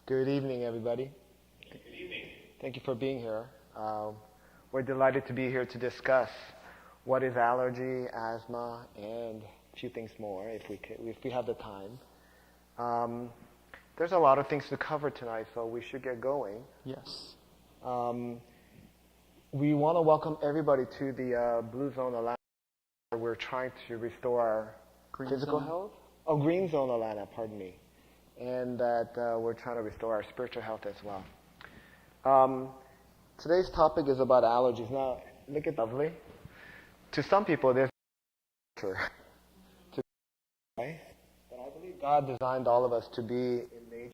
Good evening, everybody. Good evening. Thank you for being here. We're delighted to be here to discuss what is allergy, asthma, and a few things more if we have the time. There's a lot of things to cover tonight, so we should get going. Yes. We want to welcome everybody to the Blue Zone Atlanta, where we're trying to restore our physical health. Oh, Green Zone Atlanta, pardon me. And that we're trying to restore our spiritual health as well. Today's topic is about allergies. Now, look at lovely. To some people, there's but I believe God designed all of us to be in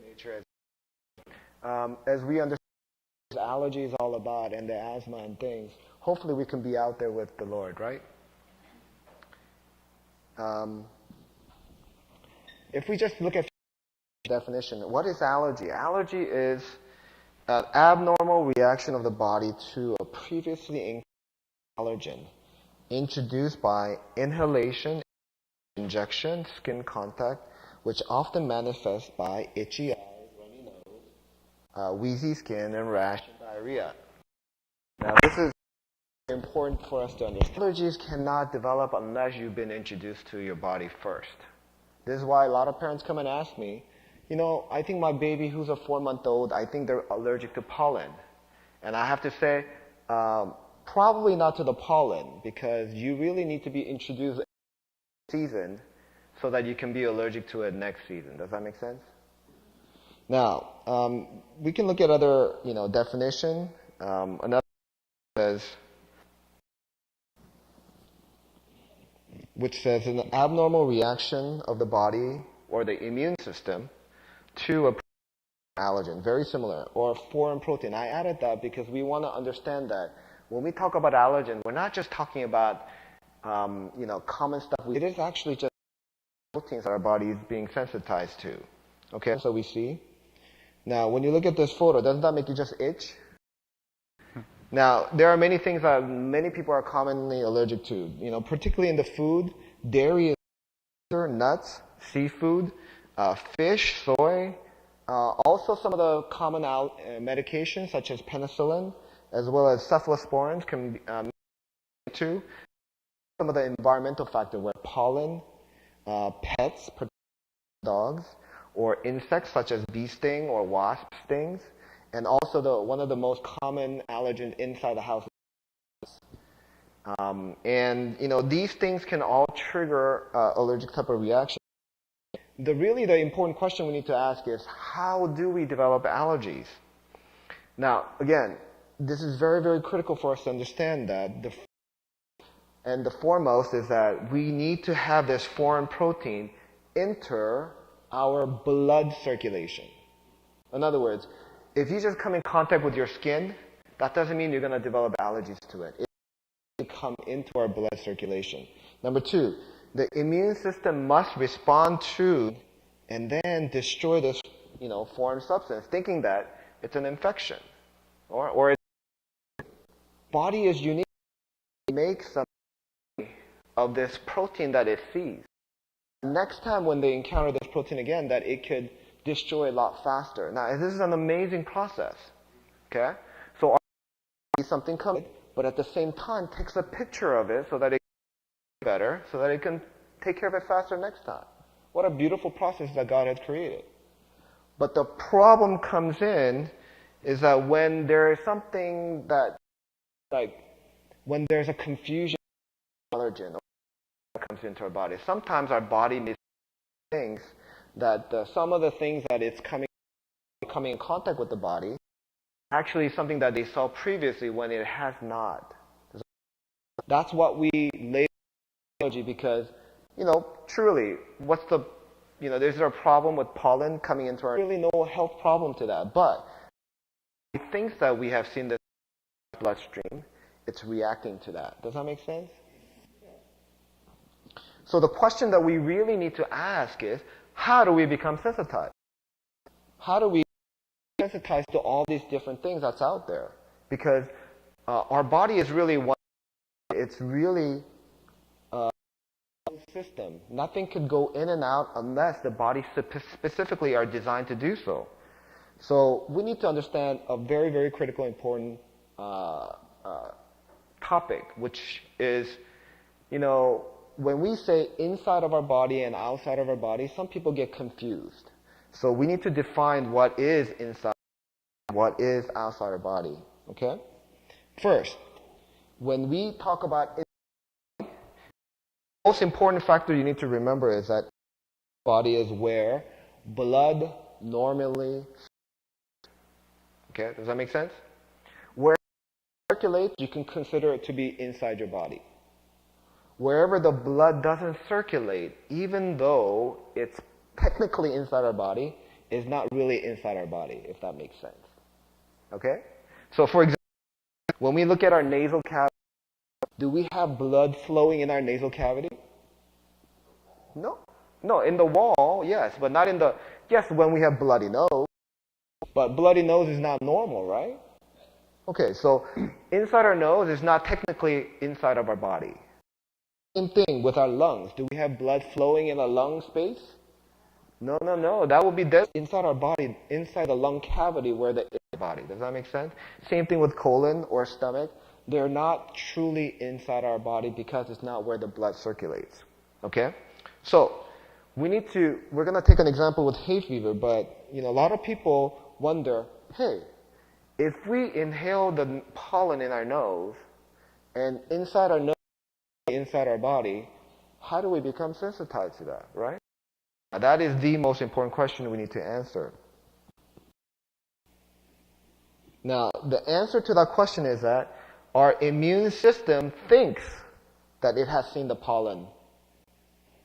nature as we understand what allergy is all about and the asthma and things. Hopefully, we can be out there with the Lord, right? If we just look at the definition, what is allergy? Allergy is an abnormal reaction of the body to a previously allergen introduced by inhalation, injection, skin contact, which often manifests by itchy eyes, runny nose, wheezy skin, and rash and diarrhea. Now, this is important for us to understand. Allergies cannot develop unless you've been introduced to your body first. This is why a lot of parents come and ask me, I think my baby who's a 4-month-old, I think they're allergic to pollen. And I have to say, probably not to the pollen, because you really need to be introduced this season so that you can be allergic to it next season. Does that make sense? Now, we can look at other, definition. Another says, which says an abnormal reaction of the body or the immune system to a allergen, very similar, or foreign protein. I added that because we want to understand that when we talk about allergen, we're not just talking about, common stuff. It is actually just proteins that our body is being sensitized to. Okay, so we see. Now, when you look at this photo, doesn't that make you just itch? Now, there are many things that many people are commonly allergic to, particularly in the food. Dairy, nuts, seafood, fish, soy, also some of the common medications such as penicillin, as well as cephalosporins can be too. Some of the environmental factors where pollen, pets, dogs, or insects such as bee sting or wasp stings. And also one of the most common allergens inside the house. These things can all trigger allergic type of reaction. The important question we need to ask is, how do we develop allergies? Now, again, this is very, very critical for us to understand that. The foremost is that we need to have this foreign protein enter our blood circulation. In other words, if you just come in contact with your skin, that doesn't mean you're going to develop allergies to it. It will come into our blood circulation. Number 2, the immune system must respond to and then destroy this, foreign substance, thinking that it's an infection or its body is unique. It makes something of this protein that it sees. Next time when they encounter this protein again, that it could destroy a lot faster. Now, this is an amazing process, okay? So our body sees something coming, but at the same time takes a picture of it so that it can better, so that it can take care of it faster next time. What a beautiful process that God has created. But the problem comes in is that when there is something that, when there's a confusion allergen that comes into our body, sometimes our body needs things that some of the things that it's coming in contact with the body actually something that they saw previously when it has not. That's what we label allergy because, truly, what's the, there's a problem with pollen coming into our, really no health problem to that. But the things that we have seen in the bloodstream, it's reacting to that. Does that make sense? So the question that we really need to ask is, how do we become sensitized? How do we become sensitized to all these different things that's out there? Because our body is really one. It's really system. Nothing could go in and out unless the body specifically are designed to do so. So we need to understand a very, very critical, important topic, which is, when we say inside of our body and outside of our body, some people get confused. So we need to define what is inside, what is outside our body. Okay? First, when we talk about the most important factor you need to remember is that body is where blood normally. Okay, does that make sense? Where it circulates, you can consider it to be inside your body. Wherever the blood doesn't circulate, even though it's technically inside our body, is not really inside our body, if that makes sense. Okay? So for example, when we look at our nasal cavity, do we have blood flowing in our nasal cavity? No. No, in the wall, yes, but not in the, yes, when we have bloody nose, but bloody nose is not normal, right? Okay, so inside our nose is not technically inside of our body. Same thing with our lungs. Do we have blood flowing in a lung space? No. That would be inside our body, inside the lung cavity where the body. Does that make sense? Same thing with colon or stomach. They're not truly inside our body because it's not where the blood circulates. Okay? So, we're going to take an example with hay fever, but, a lot of people wonder, hey, if we inhale the pollen in our nose and inside our nose, inside our body, how do we become sensitized to that, right? Now, that is the most important question we need to answer. Now, the answer to that question is that our immune system thinks that it has seen the pollen,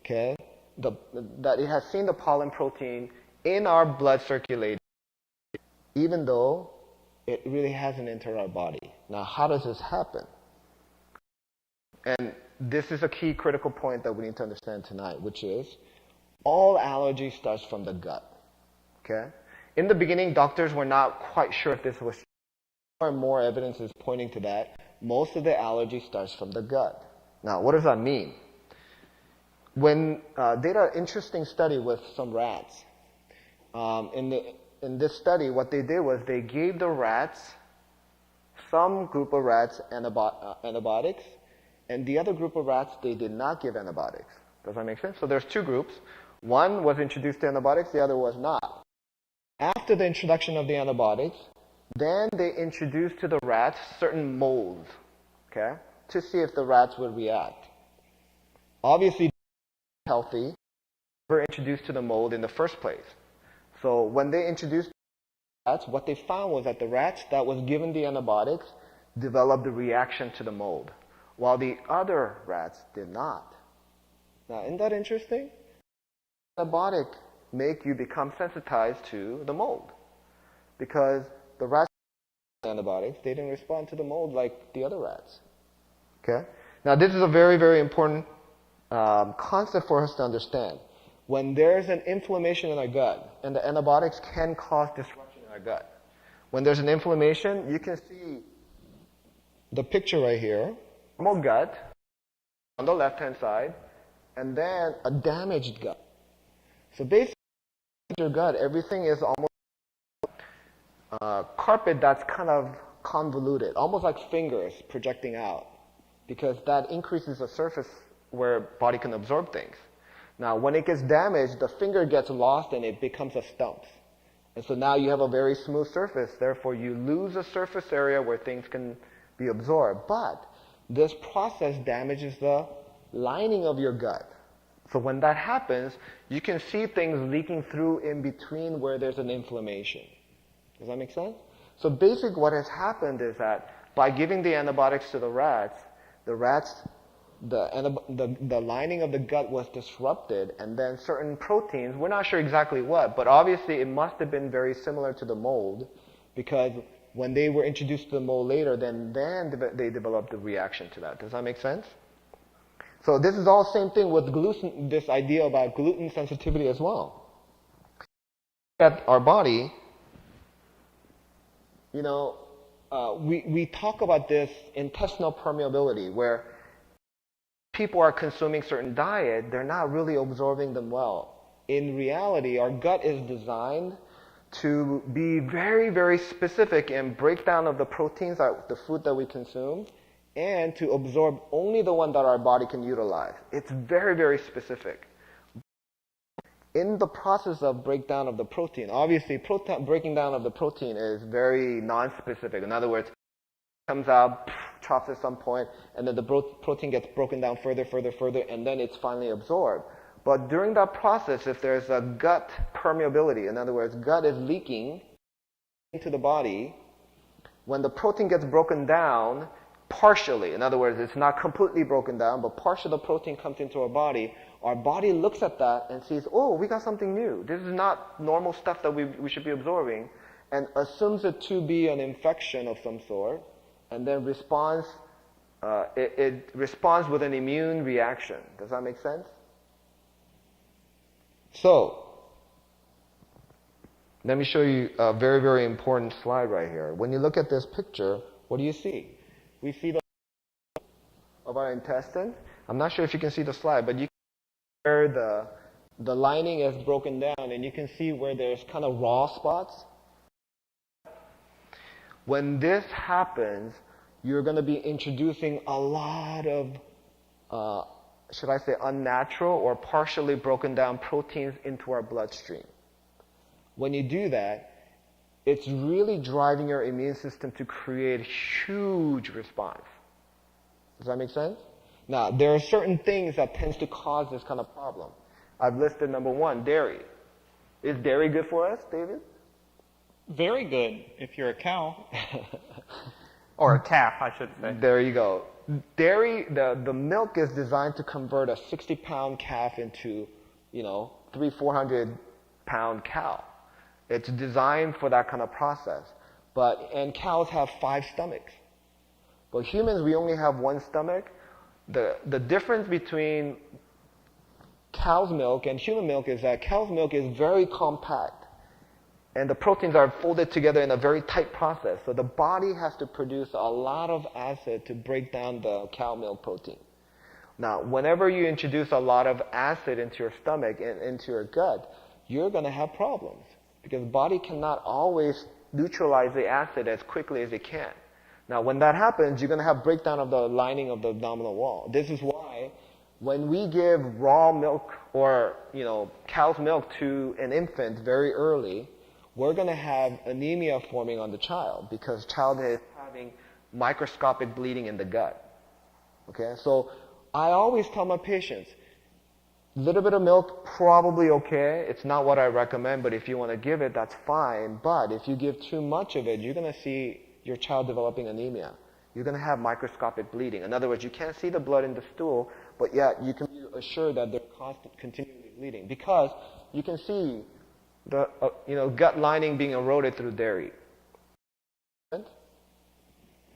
okay? That it has seen the pollen protein in our blood circulating, even though it really hasn't entered our body. Now, how does this happen? And this is a key critical point that we need to understand tonight, which is all allergy starts from the gut. Okay? In the beginning, doctors were not quite sure if this was true. More and more evidence is pointing to that. Most of the allergy starts from the gut. Now, what does that mean? When they did an interesting study with some rats. In this study, what they did was they gave the rats, some group of rats, antibiotics, and the other group of rats, they did not give antibiotics. Does that make sense? So there's two groups. One was introduced to antibiotics, the other was not. After the introduction of the antibiotics, then they introduced to the rats certain molds, okay, to see if the rats would react. Obviously, healthy, were introduced to the mold in the first place. So when they introduced rats, what they found was that the rats that was given the antibiotics developed a reaction to the mold, while the other rats did not. Now, isn't that interesting? Antibiotic make you become sensitized to the mold, because the rats antibiotics, they didn't respond to the mold like the other rats. Okay? Now, this is a very, very important concept for us to understand. When there's an inflammation in our gut, and the antibiotics can cause disruption in our gut. When there's an inflammation, you can see the picture right here. Normal gut on the left-hand side, and then a damaged gut. So basically, your gut, everything is almost carpet that's kind of convoluted, almost like fingers projecting out, because that increases the surface where body can absorb things. Now, when it gets damaged, the finger gets lost and it becomes a stump. And so now you have a very smooth surface, therefore you lose a surface area where things can be absorbed. But this process damages the lining of your gut. So when that happens, you can see things leaking through in between where there's an inflammation. Does that make sense? So basically what has happened is that by giving the antibiotics to the rats, the lining of the gut was disrupted, and then certain proteins, we're not sure exactly what, but obviously it must have been very similar to the mold, because when they were introduced to the mold later, then they developed a reaction to that. Does that make sense? So this is all same thing with gluten, this idea about gluten sensitivity as well. At our body, we talk about this intestinal permeability, where people are consuming certain diet, they're not really absorbing them well. In reality, our gut is designed to be very, very specific in breakdown of the proteins, the food that we consume, and to absorb only the one that our body can utilize. It's very, very specific. In the process of breakdown of the protein, obviously breaking down of the protein is very non-specific. In other words, it comes out, chops at some point, and then the protein gets broken down further, and then it's finally absorbed. But during that process, if there's a gut permeability, in other words, gut is leaking into the body, when the protein gets broken down partially, in other words, it's not completely broken down, but partial of the protein comes into our body looks at that and sees, oh, we got something new. This is not normal stuff that we should be absorbing, and assumes it to be an infection of some sort, and then responds, it responds with an immune reaction. Does that make sense? So, let me show you a very, very important slide right here. When you look at this picture, what do you see? We see the of our intestine. I'm not sure if you can see the slide, but you can see where the lining is broken down, and you can see where there's kind of raw spots. When this happens, you're going to be introducing a lot of should I say unnatural or partially broken down proteins into our bloodstream. When you do that, it's really driving your immune system to create a huge response. Does that make sense? Now, there are certain things that tends to cause this kind of problem. I've listed number one, dairy. Is dairy good for us, David? Very good if you're a cow. Or a calf, I should say. There you go. Dairy, the milk is designed to convert a 60-pound calf into, 400-pound cow. It's designed for that kind of process. And cows have 5 stomachs. But humans, we only have 1 stomach. The difference between cow's milk and human milk is that cow's milk is very compact. And the proteins are folded together in a very tight process. So the body has to produce a lot of acid to break down the cow milk protein. Now, whenever you introduce a lot of acid into your stomach and into your gut, you're going to have problems. Because the body cannot always neutralize the acid as quickly as it can. Now, when that happens, you're going to have breakdown of the lining of the abdominal wall. This is why when we give raw milk or, cow's milk to an infant very early, we're going to have anemia forming on the child because child is having microscopic bleeding in the gut. Okay? So I always tell my patients, little bit of milk, probably okay. It's not what I recommend, but if you want to give it, that's fine. But if you give too much of it, you're going to see your child developing anemia. You're going to have microscopic bleeding. In other words, you can't see the blood in the stool, but yet you can be assured that they're continually bleeding because you can see the gut lining being eroded through dairy.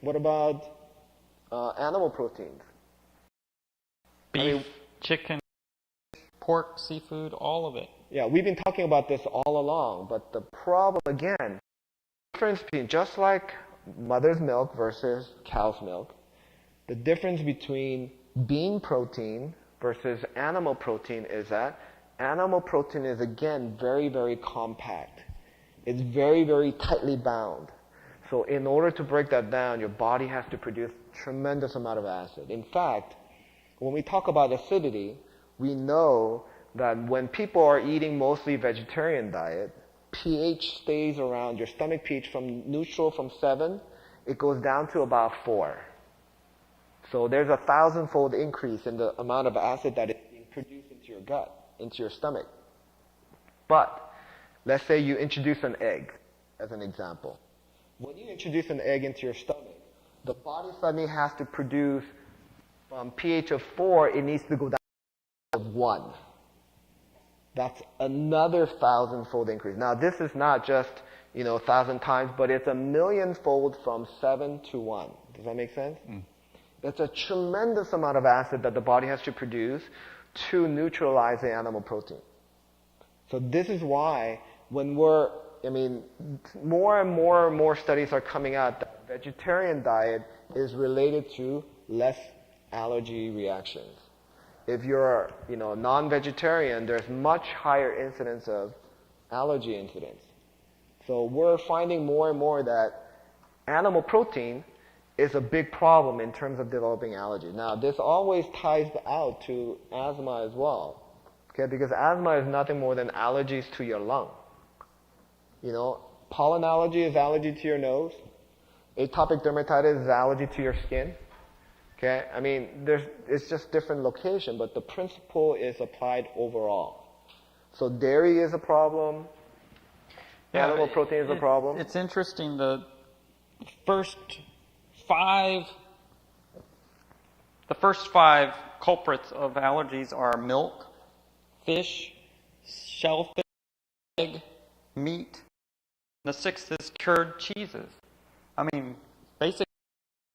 What about animal proteins? Beef, chicken, pork, seafood, all of it. Yeah, we've been talking about this all along, but the problem again, difference between just like mother's milk versus cow's milk, the difference between bean protein versus animal protein is that animal protein is again very, very compact. It's very, very tightly bound. So in order to break that down, your body has to produce tremendous amount of acid. In fact, when we talk about acidity, we know that when people are eating mostly vegetarian diet, pH stays around your stomach pH from neutral from 7, it goes down to about 4. So there's a 1,000-fold increase in the amount of acid that is being produced into your gut, into your stomach. But let's say you introduce an egg as an example. When you introduce an egg into your stomach, the body suddenly has to produce from pH of 4, it needs to go down to 1. That's another 1,000-fold increase. Now, this is not just, 1,000 times, but it's 1,000,000-fold from 7 to 1. Does that make sense? It's a tremendous amount of acid that the body has to produce to neutralize the animal protein. So this is why when more and more studies are coming out that vegetarian diet is related to less allergy reactions. if you're, non-vegetarian, there's much higher incidence of allergy incidents. So we're finding more and more that animal protein is a big problem in terms of developing allergies. Now, this always ties out to asthma as well, okay? Because asthma is nothing more than allergies to your lung. Pollen allergy is allergy to your nose. Atopic dermatitis is allergy to your skin. Okay? I mean, it's just different location, but the principle is applied overall. So dairy is a problem. Animal protein is a problem. It's interesting. The first five culprits of allergies are milk, fish, shellfish, egg, meat. The sixth is cured cheeses. I mean, basically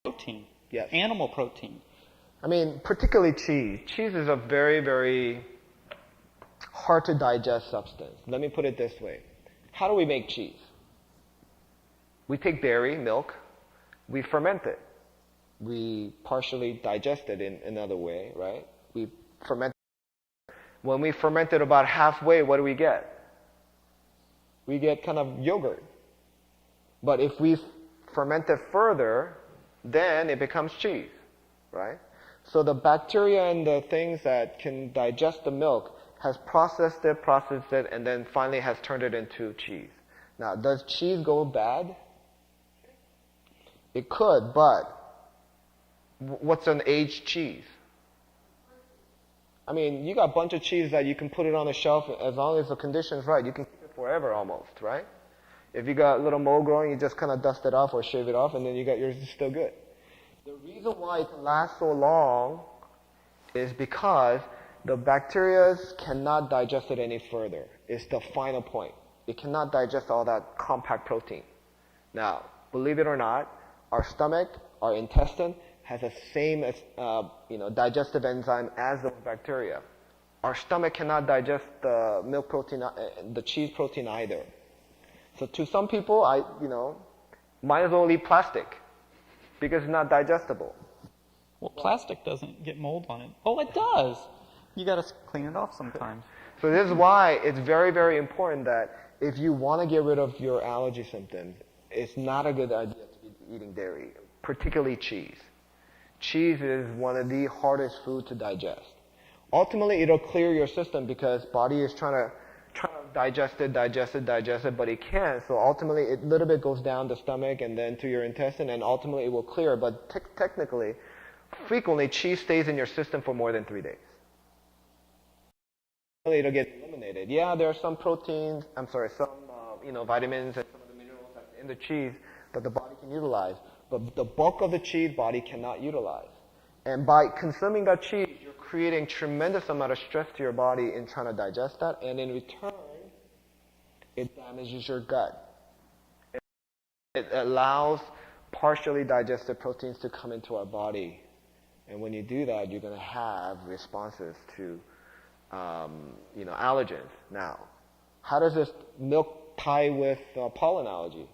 protein. Yes. Animal protein. I mean, particularly cheese. Cheese is a very, very hard to digest substance. Let me put it this way. How do we make cheese? We take dairy, milk, we ferment it. We partially digest it in another way, right? We ferment it. When we ferment it about halfway, what do we get? We get kind of yogurt. But if we ferment it further, then it becomes cheese, right? So the bacteria and the things that can digest the milk has processed it, and then finally has turned it into cheese. Now, does cheese go bad? It could, but what's an aged cheese? I mean, you got a bunch of cheese that you can put it on the shelf as long as the condition's right. You can keep it forever almost, right? If you got a little mold growing, you just kind of dust it off or shave it off, and then you got yours is still good. The reason why it can last so long is because the bacteria cannot digest it any further. It's the final point. It cannot digest all that compact protein. Now, believe it or not, our stomach, our intestine, has the same digestive enzyme as the bacteria. Our stomach cannot digest the milk protein, the cheese protein either. So to some people, might as well eat plastic because it's not digestible. Well, plastic doesn't get mold on it. Oh, it does. You got to clean it off sometimes. So this is why it's very, very important that if you want to get rid of your allergy symptoms, it's not a good idea to be eating dairy, particularly cheese. Cheese is one of the hardest food to digest. Ultimately, it'll clear your system because body is trying to digest it, but it can't. So ultimately, it little bit goes down the stomach and then to your intestine, and ultimately it will clear. But technically, frequently, cheese stays in your system for more than 3 days. It'll get eliminated. Yeah, there are some proteins, some vitamins and some of the minerals in the cheese that the body can utilize. But the bulk of the cheese, body cannot utilize. And by consuming that cheese, you're creating tremendous amount of stress to your body in trying to digest that, and in return, it damages your gut. It allows partially digested proteins to come into our body. And when you do that, you're going to have responses to allergens. Now, how does this milk tie with pollen allergy?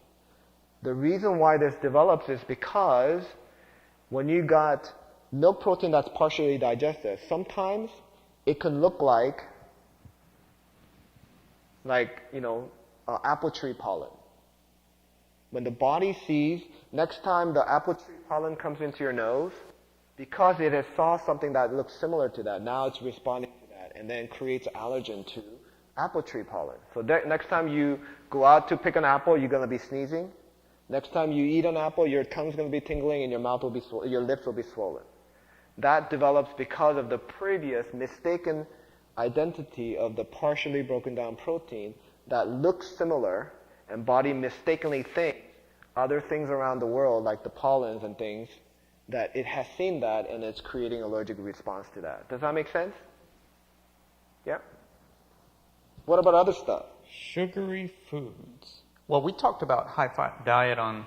The reason why this develops is because when you got milk protein that's partially digested, sometimes it can look like apple tree pollen. When the body sees, next time the apple tree pollen comes into your nose, because it has saw something that looks similar to that, now it's responding to that and then creates allergen to apple tree pollen. So next time you go out to pick an apple, you're going to be sneezing. Next time you eat an apple, your tongue's going to be tingling and your mouth will be your lips will be swollen. That develops because of the previous mistaken identity of the partially broken down protein that looks similar, and body mistakenly thinks other things around the world, like the pollens and things, that it has seen that and it's creating allergic response to that. Does that make sense? Yeah? What about other stuff? Sugary foods. Well, we talked about high-fat diet on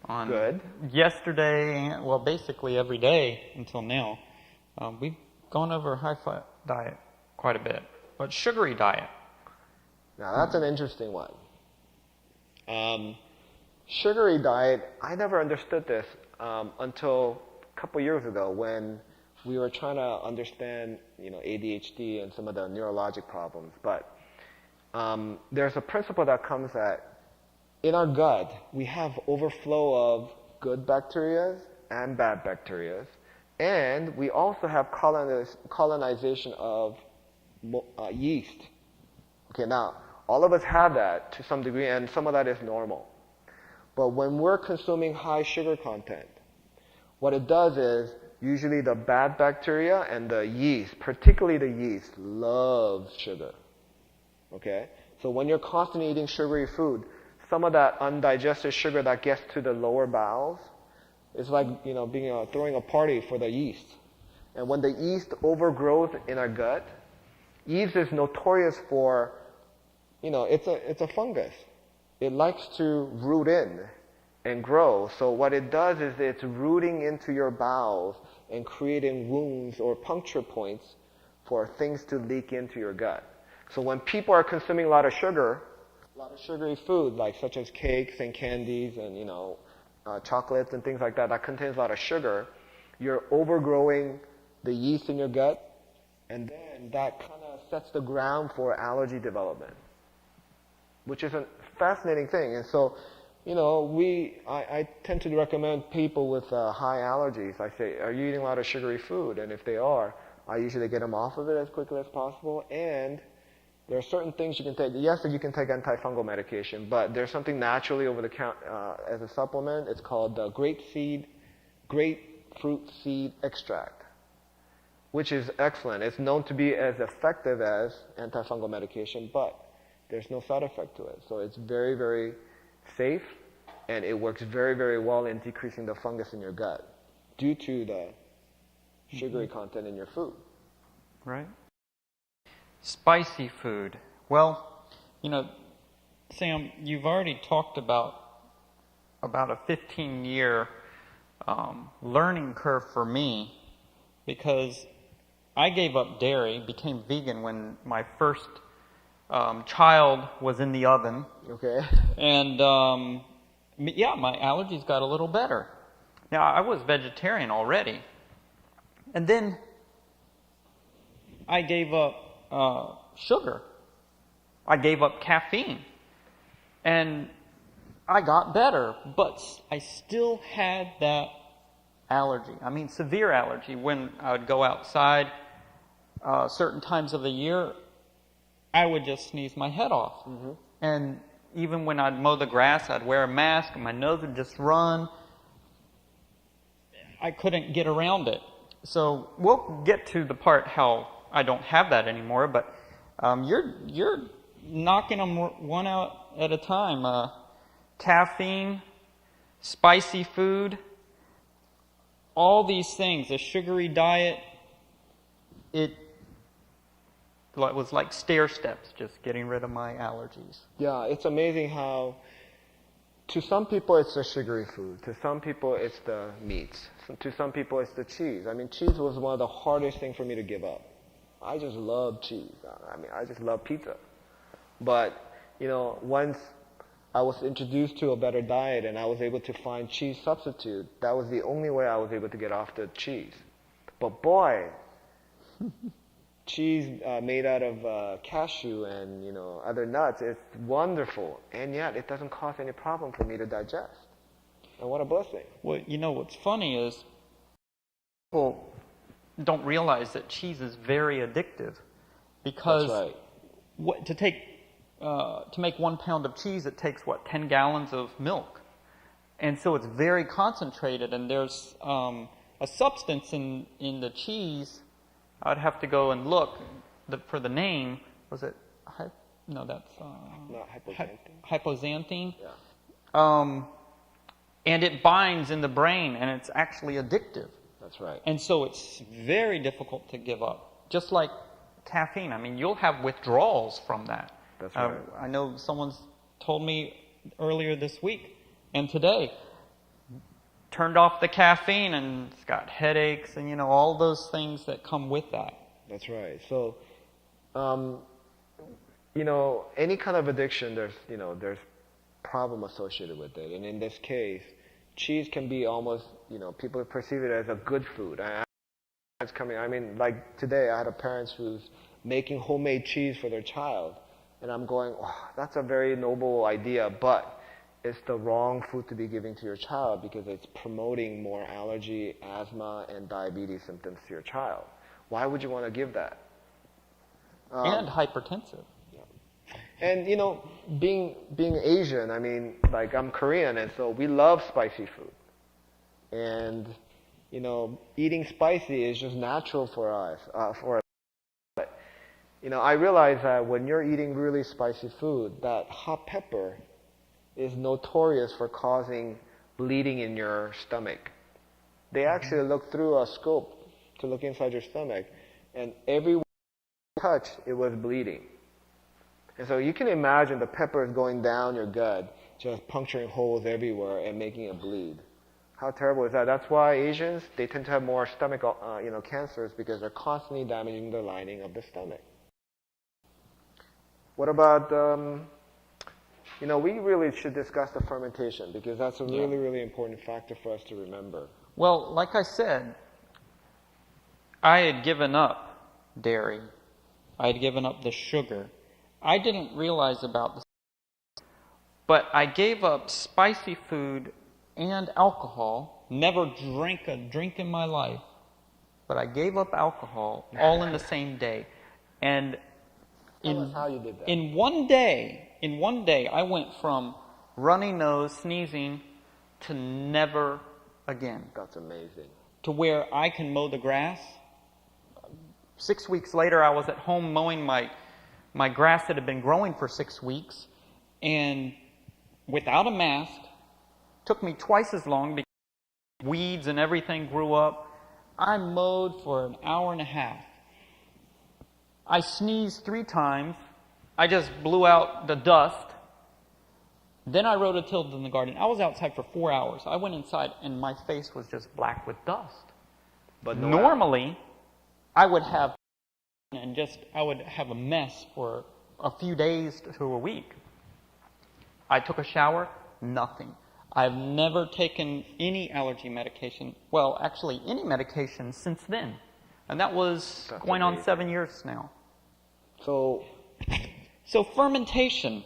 Good. Yesterday, well, basically every day until now. We've gone over high-fat diet quite a bit, but sugary diet. Now, that's an interesting one. Sugary diet, I never understood this until a couple years ago when we were trying to understand, ADHD and some of the neurologic problems. But there's a principle that comes that in our gut, we have overflow of good bacteria and bad bacteria. And we also have colonization of yeast. Okay, now, all of us have that to some degree, and some of that is normal. But when we're consuming high sugar content, what it does is, usually the bad bacteria and the yeast, particularly the yeast, love sugar. Okay? So when you're constantly eating sugary food, some of that undigested sugar that gets to the lower bowels, it's like, throwing a party for the yeast. And when the yeast overgrows in our gut, yeast is notorious for, it's a fungus. It likes to root in and grow. So what it does is it's rooting into your bowels and creating wounds or puncture points for things to leak into your gut. So when people are consuming a lot of sugary food, such as cakes and candies and, chocolates and things like that, that contains a lot of sugar, you're overgrowing the yeast in your gut, and then that kind of sets the ground for allergy development, which is a fascinating thing. And so, I tend to recommend people with high allergies. I say, are you eating a lot of sugary food? And if they are, I usually get them off of it as quickly as possible. And there are certain things you can take. Yes, you can take antifungal medication, but there's something naturally over the counter as a supplement. It's called grapefruit seed extract, which is excellent. It's known to be as effective as antifungal medication, but there's no side effect to it. So it's very, very safe, and it works very, very well in decreasing the fungus in your gut due to the sugary content in your food. Right. Spicy food. Well, Sam, you've already talked about a 15-year learning curve for me, because I gave up dairy, became vegan when my first child was in the oven. Okay. And my allergies got a little better. Now, I was vegetarian already. And then I gave up sugar. I gave up caffeine. And I got better, but I still had that allergy. I mean, severe allergy. When I would go outside certain times of the year, I would just sneeze my head off. Mm-hmm. And even when I'd mow the grass, I'd wear a mask and my nose would just run. I couldn't get around it. So we'll get to the part how I don't have that anymore, but you're knocking them one out at a time. Caffeine, spicy food, all these things, a sugary diet, it was like stair steps, just getting rid of my allergies. Yeah, it's amazing how to some people it's the sugary food, to some people it's the meats, to some people it's the cheese. I mean, cheese was one of the hardest things for me to give up. I just love cheese. I just love pizza. But, once I was introduced to a better diet and I was able to find cheese substitute, that was the only way I was able to get off the cheese. But boy, cheese made out of cashew and, other nuts, it's wonderful. And yet it doesn't cause any problem for me to digest. And what a blessing. Well, what's funny is people don't realize that cheese is very addictive, because that's right. To make 1 pound of cheese, it takes 10 gallons of milk, and so it's very concentrated. And there's a substance in the cheese. I'd have to go and look for the name. Was it? No, that's not hypoxanthine. Hypoxanthine. Yeah. And it binds in the brain, and it's actually addictive. That's right. And so it's very difficult to give up. Just like caffeine. I mean, you'll have withdrawals from that. That's right. I know someone's told me earlier this week and today, turned off the caffeine and it's got headaches and, all those things that come with that. That's right. So, any kind of addiction, there's problem associated with it. And in this case, cheese can be almost, people perceive it as a good food. It's coming. I mean, like today, I had a parent who's making homemade cheese for their child, and I'm going, oh, that's a very noble idea, but it's the wrong food to be giving to your child because it's promoting more allergy, asthma, and diabetes symptoms to your child. Why would you want to give that? And hypertensive. And you know, being Asian, I mean, like I'm Korean, and so we love spicy food. And you know, eating spicy is just natural for us. But you know, I realize that when you're eating really spicy food, that hot pepper is notorious for causing bleeding in your stomach. They actually look through a scope to look inside your stomach, and every touch, it was bleeding. And so you can imagine the pepper is going down your gut, just puncturing holes everywhere and making it bleed. How terrible is that? That's why Asians, they tend to have more stomach cancers, because they're constantly damaging the lining of the stomach. What about, you know, we really should discuss the fermentation, because that's a really, really important factor for us to remember. Well, like I said, I had given up dairy. I had given up the sugar. I didn't realize about the, but I gave up spicy food and alcohol. Never drank a drink in my life, but I gave up alcohol all in the same day. And Tell us how you did that. in one day, I went from runny nose, sneezing, to never again. That's amazing. To where I can mow the grass. 6 weeks later, I was at home mowing my grass that had been growing for 6 weeks, and without a mask. Took me twice as long because weeds and everything grew up. I mowed for an hour and a half. I sneezed 3 times. I just blew out the dust. Then I rototilled in the garden. I was outside for 4 hours. I went inside and my face was just black with dust. But normally, I would have a mess for a few days to a week. I took a shower, nothing. I've never taken any allergy medication. Well, actually, any medication since then. And that was going on 7 years now. So fermentation.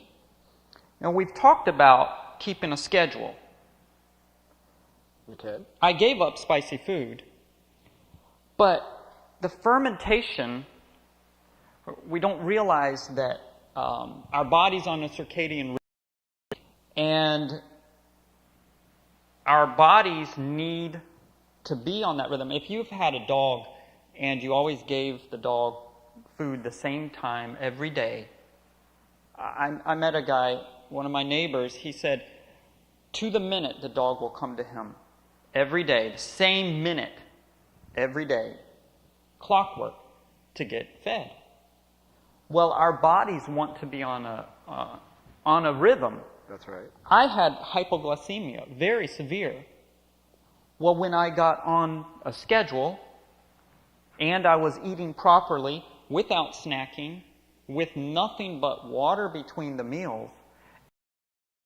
Now, we've talked about keeping a schedule. Okay. I gave up spicy food. But the fermentation, we don't realize that our body's on a circadian rhythm, and our bodies need to be on that rhythm. If you've had a dog and you always gave the dog food the same time every day, I met a guy, one of my neighbors, he said, to the minute the dog will come to him every day, the same minute, every day, clockwork, to get fed. Well, our bodies want to be on a rhythm. That's right. I had hypoglycemia, very severe. Well, when I got on a schedule and I was eating properly, without snacking, with nothing but water between the meals,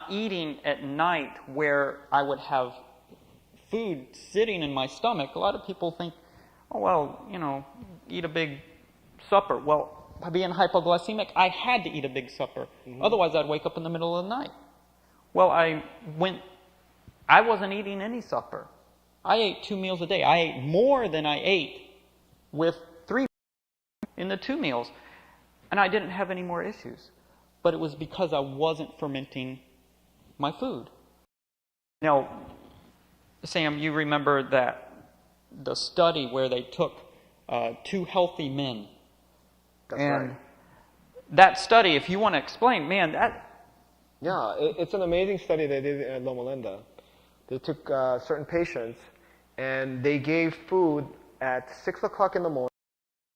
eating at night where I would have food sitting in my stomach. A lot of people think, oh, well, you know, eat a big supper. Well, by being hypoglycemic, I had to eat a big supper. Mm-hmm. Otherwise, I'd wake up in the middle of the night. Well, I wasn't eating any supper. I ate 2 meals a day. I ate more than I ate with 3 in the 2 meals. And I didn't have any more issues. But it was because I wasn't fermenting my food. Now, Sam, you remember the study where they took 2 healthy men. That's and right. That study, if you want to explain, man, that... Yeah, it's an amazing study they did at Loma Linda. They took certain patients and they gave food at 6 o'clock in the morning,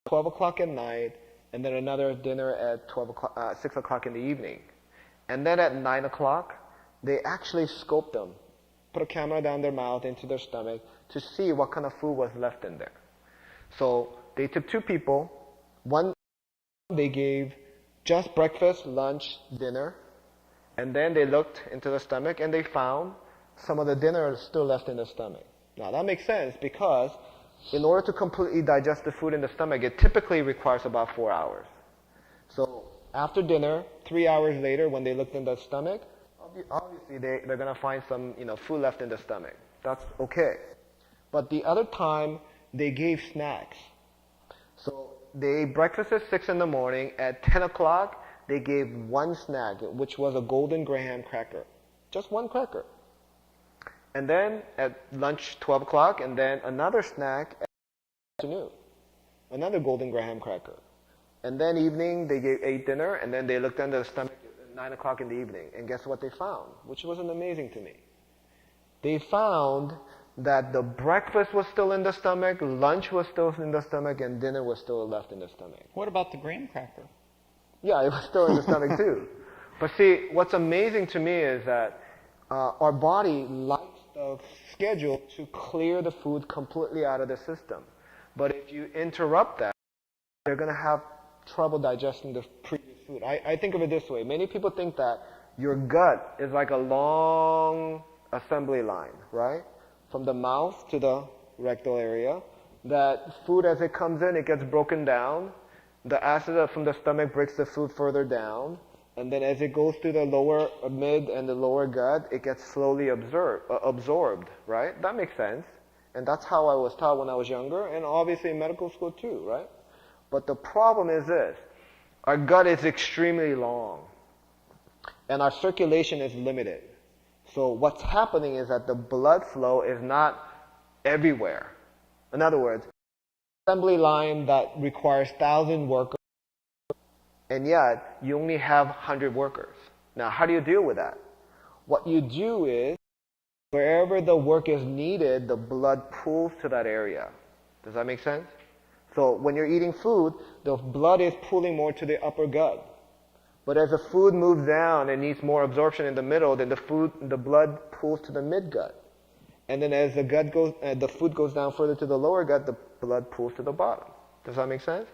12 o'clock at night, and then another dinner at 6 o'clock in the evening. And then at 9 o'clock, they actually scoped them, put a camera down their mouth into their stomach to see what kind of food was left in there. So they took 2 people. One, they gave just breakfast, lunch, dinner, and then they looked into the stomach and they found some of the dinner still left in the stomach. Now that makes sense because in order to completely digest the food in the stomach, it typically requires about 4 hours. So after dinner, 3 hours later, when they looked in the stomach, obviously they're going to find some food left in the stomach. That's okay. But the other time, they gave snacks. So they ate breakfast at 6 in the morning. At 10 o'clock, they gave one snack, which was a golden graham cracker. Just one cracker. And then at lunch, 12 o'clock, and then another snack at afternoon. Another golden graham cracker. And then evening, they ate dinner, and then they looked under the stomach at 9 o'clock in the evening. And guess what they found? Which wasn't amazing to me. They found that the breakfast was still in the stomach, lunch was still in the stomach, and dinner was still left in the stomach. What about the graham cracker? Yeah, it was still in the stomach too. But see, what's amazing to me is that our body likes the schedule to clear the food completely out of the system. But if you interrupt that, they're going to have trouble digesting the previous food. I think of it this way. Many people think that your gut is like a long assembly line, right? From the mouth to the rectal area. That food, as it comes in, it gets broken down. The acid from the stomach breaks the food further down. And then as it goes through the lower, mid, and the lower gut, it gets slowly absorbed, right? That makes sense. And that's how I was taught when I was younger, and obviously in medical school too, right? But the problem is this. Our gut is extremely long, and our circulation is limited. So what's happening is that the blood flow is not everywhere. In other words, assembly line that requires 1,000 workers, and yet you only have 100 workers. Now, how do you deal with that? What you do is, wherever the work is needed, the blood pools to that area. Does that make sense? So when you're eating food, the blood is pooling more to the upper gut. But as the food moves down and needs more absorption in the middle, then the blood pools to the mid-gut. And then as the food goes down further to the lower gut, the blood pools to the bottom. Does that make sense?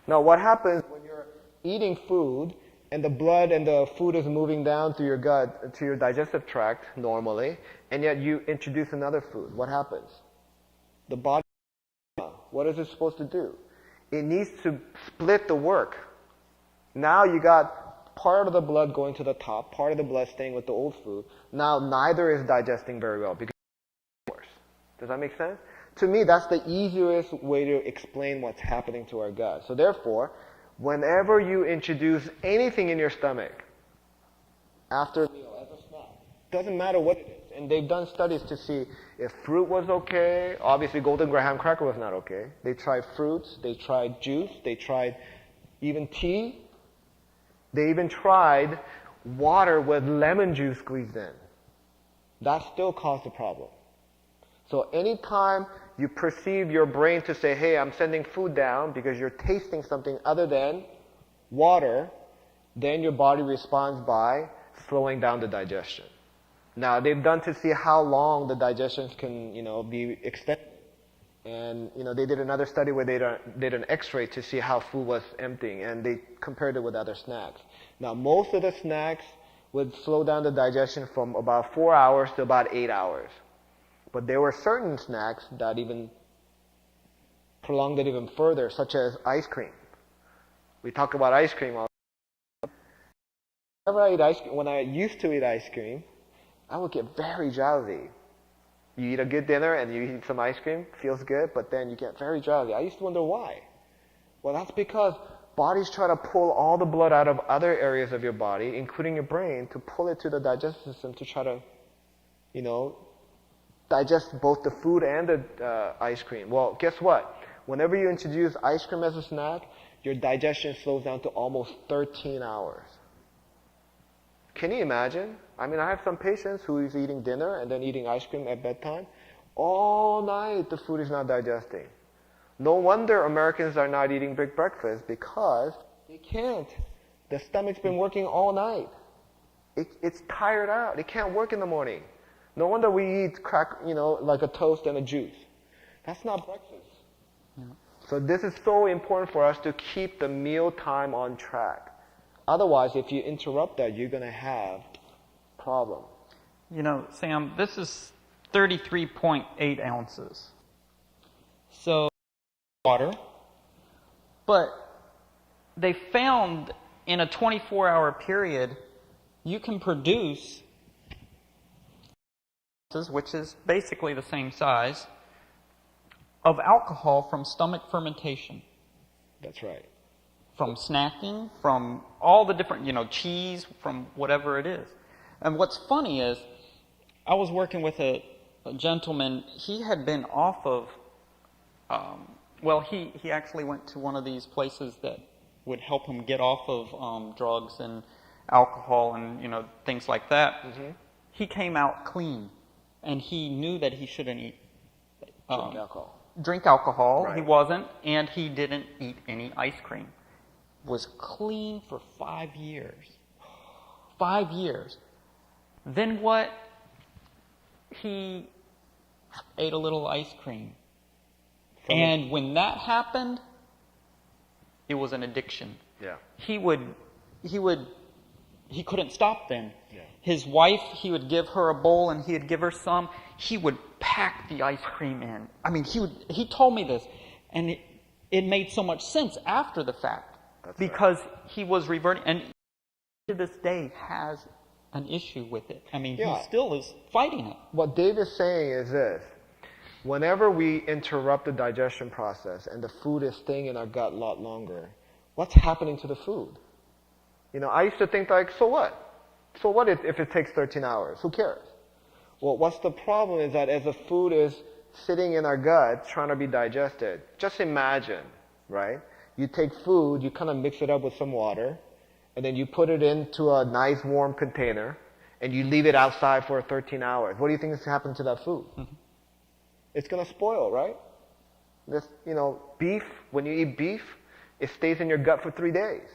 Now, what happens when you're eating food and the blood and the food is moving down through your gut, to your digestive tract normally, and yet you introduce another food? What happens? The body, what is it supposed to do? It needs to split the work. Now you got part of the blood going to the top, part of the blood staying with the old food. Now neither is digesting very well because it's worse. Does that make sense? To me, that's the easiest way to explain what's happening to our gut. So therefore, whenever you introduce anything in your stomach after a meal as a snack, doesn't matter what it is. And they've done studies to see if fruit was okay. Obviously, golden graham cracker was not okay. They tried fruits, they tried juice, they tried even tea. They even tried water with lemon juice squeezed in. That still caused a problem. So anytime you perceive your brain to say, hey, I'm sending food down because you're tasting something other than water, then your body responds by slowing down the digestion. Now, they've done to see how long the digestion can, be extended. And, they did another study where they did an x-ray to see how food was emptying, and they compared it with other snacks. Now, most of the snacks would slow down the digestion from about 4 hours to about 8 hours. But there were certain snacks that even prolonged it even further, such as ice cream. We talk about ice cream all the time. Whenever I eat ice cream, when I used to eat ice cream, I would get very drowsy. You eat a good dinner and you eat some ice cream, feels good, but then you get very drowsy. I used to wonder why. Well, that's because bodies try to pull all the blood out of other areas of your body, including your brain, to pull it to the digestive system to try to, digest both the food and the ice cream. Well, guess what? Whenever you introduce ice cream as a snack, your digestion slows down to almost 13 hours. Can you imagine? I mean, I have some patients who is eating dinner and then eating ice cream at bedtime. All night, the food is not digesting. No wonder Americans are not eating big breakfast because they can't. The stomach's been working all night. It's tired out. It can't work in the morning. No wonder we eat like a toast and a juice. That's not breakfast. Yeah. So this is so important for us to keep the meal time on track. Otherwise, if you interrupt that, you're going to have a problem. Sam, this is 33.8 ounces. So, water. But they found in a 24-hour period, you can produce, which is basically the same size, of alcohol from stomach fermentation. That's right. From snacking, from all the different, cheese, from whatever it is. And what's funny is, I was working with a gentleman. He had been off of, he actually went to one of these places that would help him get off of drugs and alcohol and, things like that. Mm-hmm. He came out clean, and he knew that he shouldn't drink alcohol. Right. He wasn't, and he didn't eat any ice cream. Was clean for 5 years. 5 years. Then what? He ate a little ice cream. And when that happened, it was an addiction. Yeah. He couldn't stop then. Yeah. His wife, he would give her a bowl and he would give her some. He would pack the ice cream in. I mean, he told me this, and it made so much sense after the fact. That's because right. He was reverting, and to this day has an issue with it. I mean, he still is fighting it. What Dave is saying is this. Whenever we interrupt the digestion process and the food is staying in our gut a lot longer, what's happening to the food? I used to think so what? So what if it takes 13 hours? Who cares? Well, what's the problem is that as the food is sitting in our gut trying to be digested, just imagine, right? You take food, you kind of mix it up with some water, and then you put it into a nice warm container, and you leave it outside for 13 hours. What do you think is happening to that food? Mm-hmm. It's going to spoil, right? This, beef, when you eat beef, it stays in your gut for 3 days.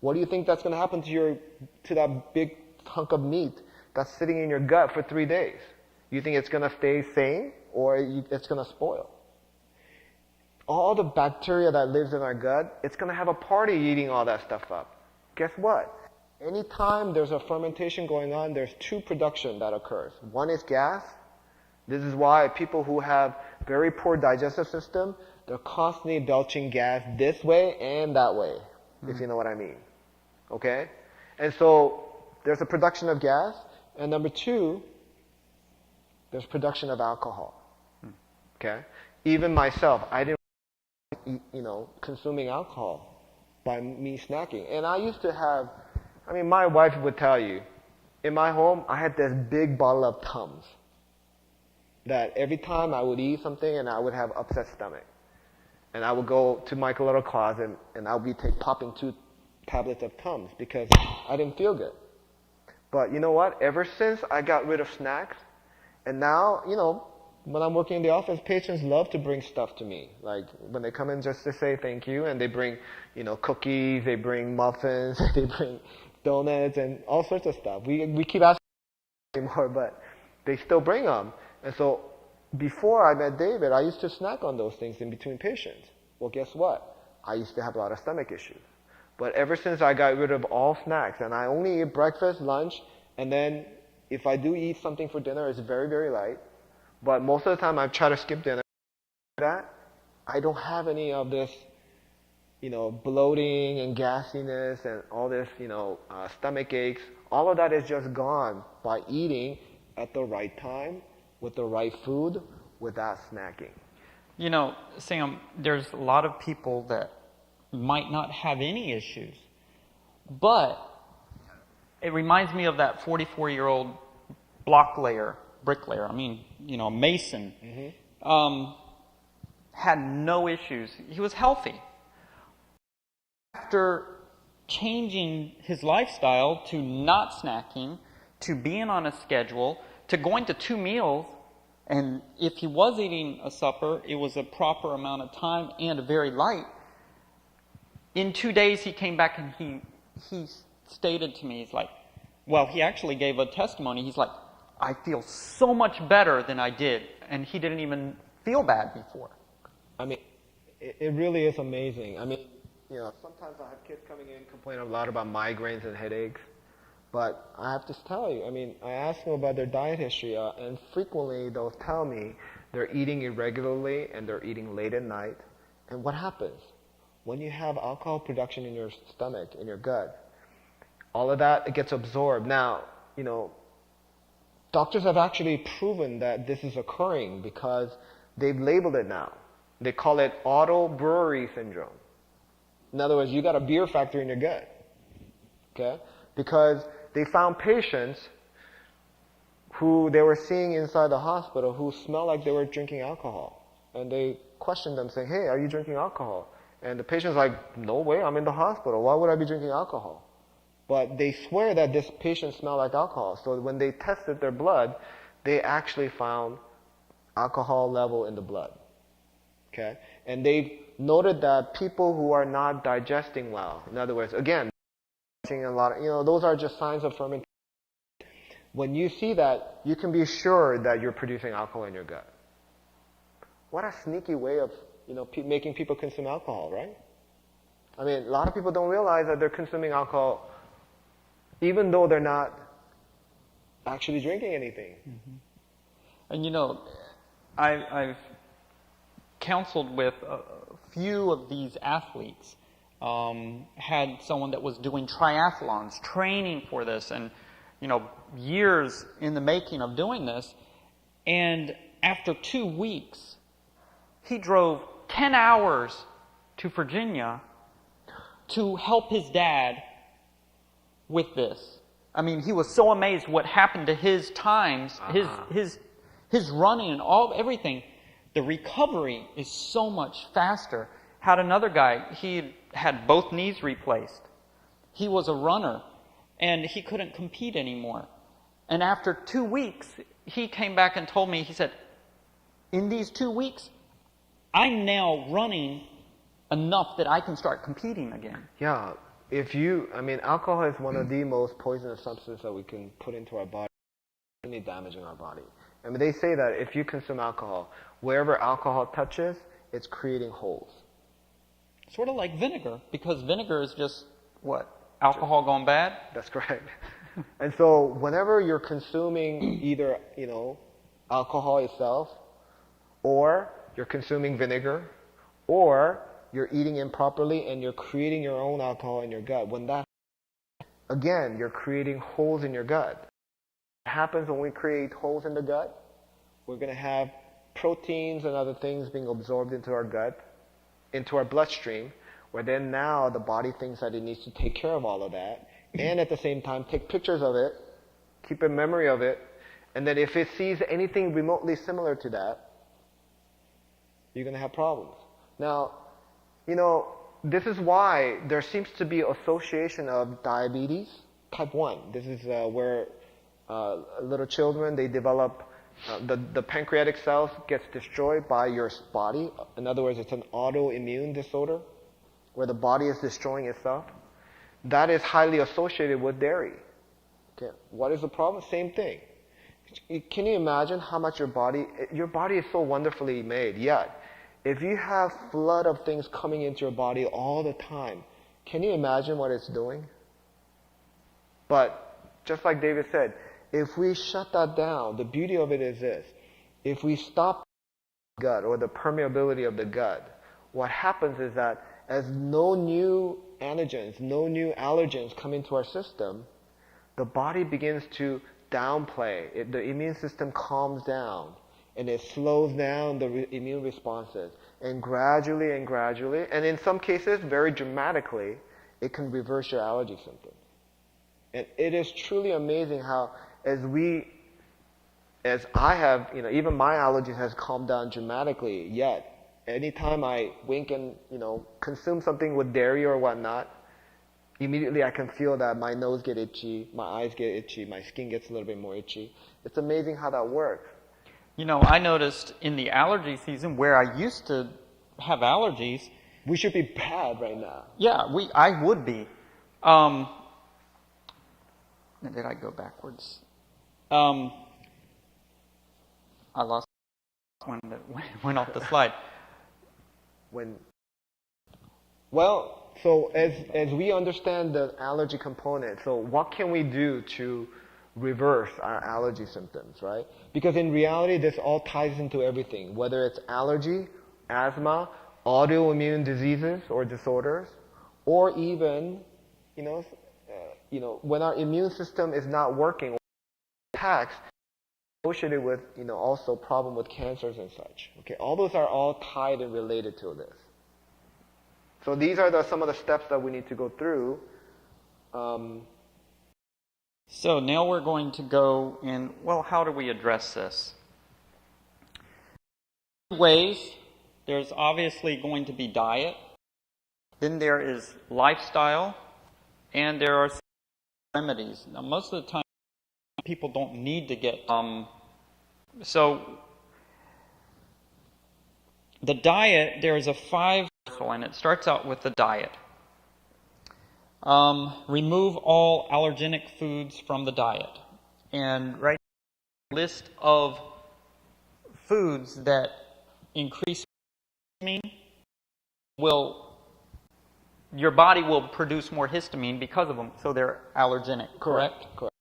What do you think that's going to happen to that big hunk of meat that's sitting in your gut for 3 days? You think it's going to stay sane, or it's going to spoil? All the bacteria that lives in our gut, it's going to have a party eating all that stuff up. Guess what? Anytime there's a fermentation going on, there's two production that occurs. One is gas. This is why people who have very poor digestive system, they're constantly belching gas this way and that way, if you know what I mean. Okay? And so there's a production of gas, and number two, there's production of alcohol. Okay? Even myself, I didn't consuming alcohol by me snacking. And I used to have, my wife would tell you, in my home, I had this big bottle of Tums that every time I would eat something and I would have upset stomach. And I would go to my little closet and I would be popping 2 tablets of Tums because I didn't feel good. But you know what? Ever since I got rid of snacks, and now, when I'm working in the office, patients love to bring stuff to me. Like, when they come in just to say thank you, and they bring, cookies, they bring muffins, they bring donuts, and all sorts of stuff. We keep asking anymore, but they still bring them. And so, before I met David, I used to snack on those things in between patients. Well, guess what? I used to have a lot of stomach issues. But ever since I got rid of all snacks, and I only eat breakfast, lunch, and then if I do eat something for dinner, it's very, very light. But most of the time I try to skip dinner. I don't have any of this, bloating and gassiness and all this, stomach aches. All of that is just gone by eating at the right time, with the right food, without snacking. Sam, there's a lot of people that might not have any issues, but it reminds me of that 44-year-old bricklayer, mason, had no issues. He was healthy. After changing his lifestyle to not snacking, to being on a schedule, to going to 2 meals, and if he was eating a supper, it was a proper amount of time and very light. In 2 days, he came back and he stated to me, he actually gave a testimony. He's like, I feel so much better than I did. And he didn't even feel bad before. It really is amazing. Sometimes I have kids coming in complaining a lot about migraines and headaches. But I have to tell you, I ask them about their diet history, and frequently they'll tell me they're eating irregularly, and they're eating late at night. And what happens? When you have alcohol production in your stomach, in your gut, all of that, it gets absorbed. Now, doctors have actually proven that this is occurring because they've labeled it now. They call it auto brewery syndrome. In other words, you got a beer factory in your gut. Okay? Because they found patients who they were seeing inside the hospital who smelled like they were drinking alcohol. And they questioned them saying, hey, are you drinking alcohol? And the patient's like, no way, I'm in the hospital. Why would I be drinking alcohol? But they swear that this patient smelled like alcohol. So when they tested their blood, they actually found alcohol level in the blood. Okay? And they noted that people who are not digesting well, in other words, again, a lot of, those are just signs of fermentation. When you see that, you can be sure that you're producing alcohol in your gut. What a sneaky way of, making people consume alcohol, right? I mean, a lot of people don't realize that they're consuming alcohol even though they're not actually drinking anything. Mm-hmm. And I've counseled with a few of these athletes. Had someone that was doing triathlons, training for this, and years in the making of doing this. And after 2 weeks, he drove 10 hours to Virginia to help his dad with this. I mean, he was so amazed what happened to his times, his running and everything. The recovery is so much faster. Had another guy, he had both knees replaced. He was a runner, and he couldn't compete anymore. And after 2 weeks, he came back and told me, he said, in these 2 weeks, I'm now running enough that I can start competing again. Yeah. Alcohol is one of the most poisonous substances that we can put into our body, really damaging our body. I mean, they say that if you consume alcohol, wherever alcohol touches, it's creating holes. Sort of like vinegar, because vinegar is just, alcohol gone bad? That's correct. And so whenever you're consuming either, alcohol itself, or you're consuming vinegar, or you're eating improperly and you're creating your own alcohol in your gut, again, you're creating holes in your gut. What happens when we create holes in the gut? We're going to have proteins and other things being absorbed into our gut, into our bloodstream, where then now the body thinks that it needs to take care of all of that, and at the same time take pictures of it, keep a memory of it, and then if it sees anything remotely similar to that, you're going to have problems. Now, this is why there seems to be association of diabetes type 1. This is where little children, they develop, the pancreatic cells gets destroyed by your body. In other words, it's an autoimmune disorder where the body is destroying itself. That is highly associated with dairy. Okay. What is the problem? Same thing. Can you imagine how much your body is so wonderfully made, yet if you have flood of things coming into your body all the time, can you imagine what it's doing? But just like David said, if we shut that down, the beauty of it is this. If we stop the gut or the permeability of the gut, what happens is that as no new antigens, no new allergens come into our system, the body begins to downplay. The immune system calms down, and it slows down the immune responses. And gradually, and in some cases, very dramatically, it can reverse your allergy symptoms. And it is truly amazing how, as I have, even my allergies has calmed down dramatically, yet anytime I wink and, consume something with dairy or whatnot, immediately I can feel that my nose get itchy, my eyes get itchy, my skin gets a little bit more itchy. It's amazing how that works. I noticed in the allergy season where I used to have allergies. We should be bad right now. Yeah, I would be. Did I go backwards? I lost when it went off the slide. So as we understand the allergy component, so what can we do to reverse our allergy symptoms, right? Because in reality, this all ties into everything, whether it's allergy, asthma, autoimmune diseases or disorders, or even, when our immune system is not working, attacks associated with, also problem with cancers and such. Okay, all those are all tied and related to this. So these are some of the steps that we need to go through. So now we're going to go in, well, how do we address this? Ways. There's obviously going to be diet. Then there is lifestyle. And there are remedies. Now, most of the time, people don't need to get... So, the diet, there is a 5... And it starts out with the diet. Remove all allergenic foods from the diet. And right now, a list of foods that increase histamine your body will produce more histamine because of them, so they're allergenic, correct? Correct.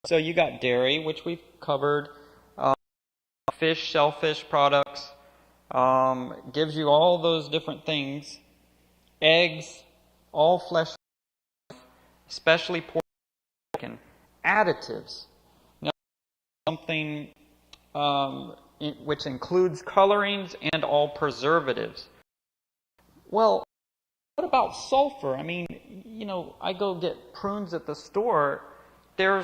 So you got dairy, which we've covered, fish, shellfish products, gives you all those different things, eggs, all flesh, especially pork and chicken, additives. Now, something which includes colorings and all preservatives. Well, what about sulfur? I mean, I go get prunes at the store, they're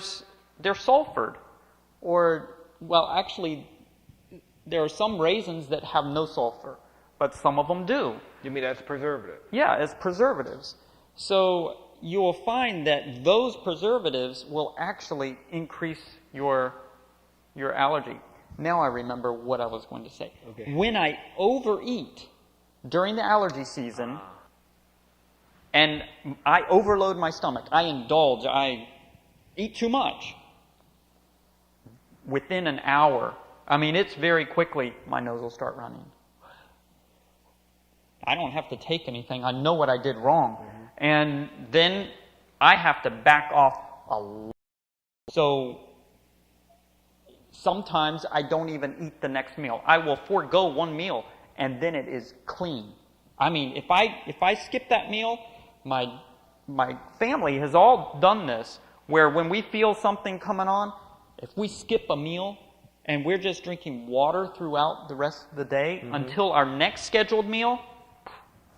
sulfured. Or, well, actually, there are some raisins that have no sulfur, but some of them do. You mean as preservative? Yeah, as preservatives. So you will find that those preservatives will actually increase your allergy. Now I remember what I was going to say. Okay. When I overeat during the allergy season, and I overload my stomach, I indulge, I eat too much, within an hour, it's very quickly, my nose will start running. I don't have to take anything. I know what I did wrong. Mm-hmm. And then I have to back off a lot. So sometimes I don't even eat the next meal. I will forego one meal, and then it is clean. If I skip that meal, my family has all done this, where when we feel something coming on, if we skip a meal and we're just drinking water throughout the rest of the day until our next scheduled meal,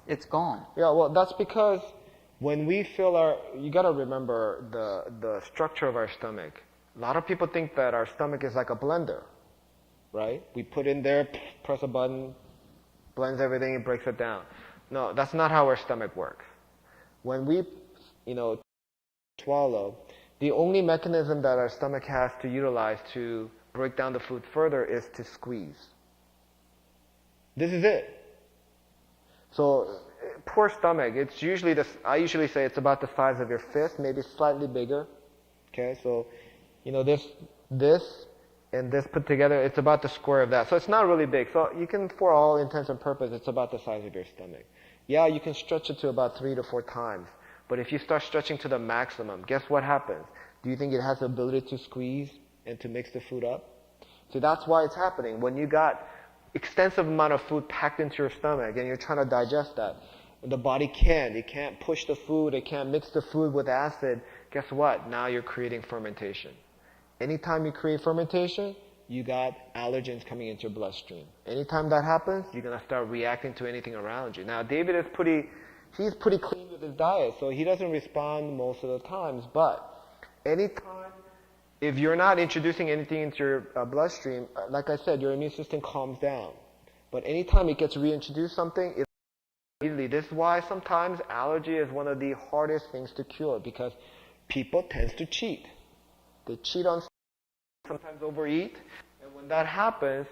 it's gone. Yeah, well, that's because when we feel you got to remember the structure of our stomach. A lot of people think that our stomach is like a blender, right? We put in there, press a button, blends everything, and breaks it down. No, that's not how our stomach works. When we, swallow, the only mechanism that our stomach has to utilize to break down the food further is to squeeze. This is it. So, poor stomach, it's usually I usually say it's about the size of your fist, maybe slightly bigger. Okay, so, this and this put together, it's about the square of that. So it's not really big. So you can, for all intents and purposes, it's about the size of your stomach. Yeah, you can stretch it to about 3 to 4 times. But if you start stretching to the maximum, guess what happens? Do you think it has the ability to squeeze and to mix the food up? So that's why it's happening. When you got extensive amount of food packed into your stomach and you're trying to digest that, the body can't. It can't push the food. It can't mix the food with acid. Guess what? Now you're creating fermentation. Anytime you create fermentation, you got allergens coming into your bloodstream. Anytime that happens, you're going to start reacting to anything around you. Now, David is he's pretty clean with his diet, so he doesn't respond most of the times. But anytime, if you're not introducing anything into your bloodstream, like I said, your immune system calms down. But anytime it gets reintroduced something, immediately. This is why sometimes allergy is one of the hardest things to cure, because people tend to cheat. They cheat on, sometimes overeat, and when that happens,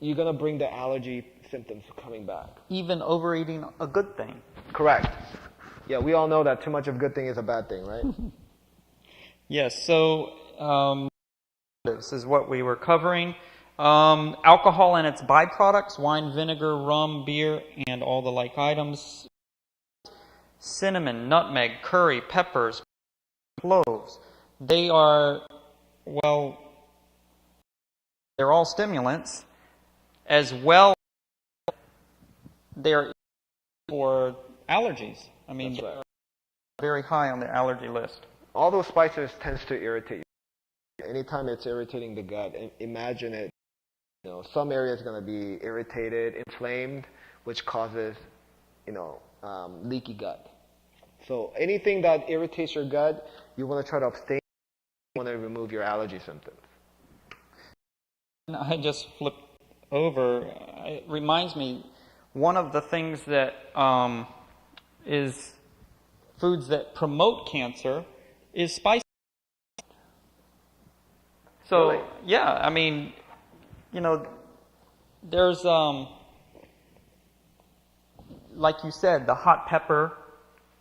you're going to bring the allergy symptoms coming back. Even overeating a good thing. Correct. Yeah, we all know that too much of a good thing is a bad thing, right? Yes, so this is what we were covering. Alcohol and its byproducts, wine, vinegar, rum, beer, and all the like items. Cinnamon, nutmeg, curry, peppers, cloves. They are, well, they're all stimulants, as well as they're for allergies. I mean, That's right. they're very high on the allergy list. All those spices tends to irritate you. Anytime it's irritating the gut, imagine it. Some area is going to be irritated, inflamed, which causes, leaky gut. So anything that irritates your gut, you want to try to abstain. You want to remove your allergy symptoms. I just flipped over. It reminds me, one of the things that is foods that promote cancer is spices. So, Really? yeah, I mean, there's, like you said, the hot pepper,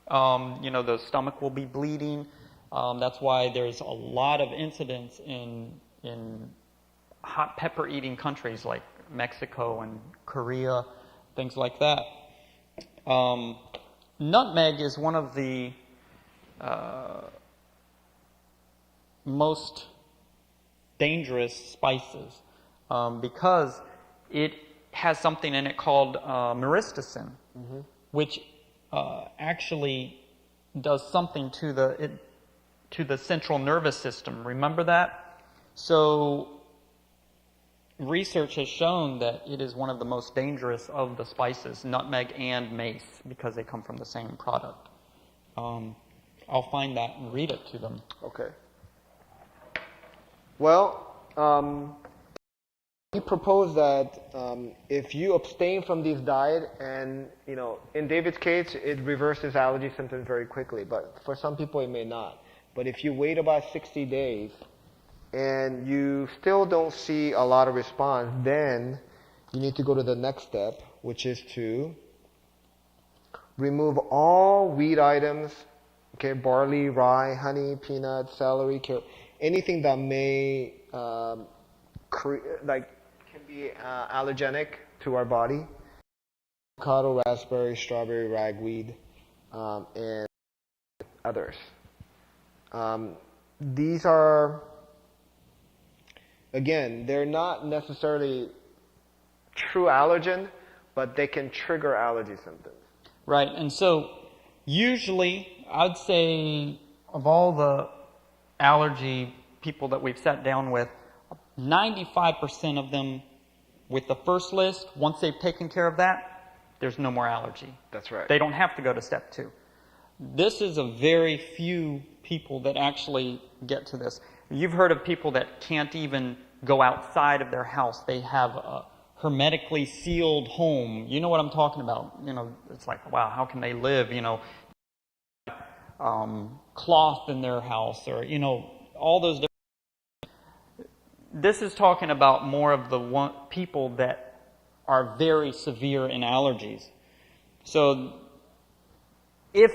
the stomach will be bleeding. That's why there's a lot of incidents in hot pepper eating countries like Mexico and Korea, things like that. Nutmeg is one of the most dangerous spices because it has something in it called myristicin, which actually does something to the central nervous system. Remember that? So research has shown that it is one of the most dangerous of the spices, nutmeg and mace, because they come from the same product. I'll find that and read it to them. Okay. Well, he proposed that if you abstain from this diet, and in David's case, it reverses allergy symptoms very quickly. But for some people, it may not. But if you wait about 60 days and you still don't see a lot of response, then you need to go to the next step, which is to remove all wheat items, okay, barley, rye, honey, peanut, celery, carrot, anything that may can be allergenic to our body. Avocado, raspberry, strawberry, ragweed, and others. These are, again, they're not necessarily true allergen, but they can trigger allergy symptoms. Right, and so usually I'd say of all the allergy people that we've sat down with, 95% of them with the first list, once they've taken care of that, there's no more allergy. That's right. They don't have to go to step 2. This is a very few people that actually get to this. You've heard of people that can't even go outside of their house. They have a hermetically sealed home. You know what I'm talking about. It's like, wow, how can they live? Cloth in their house, or, all those different. This is talking about more of the people that are very severe in allergies. So if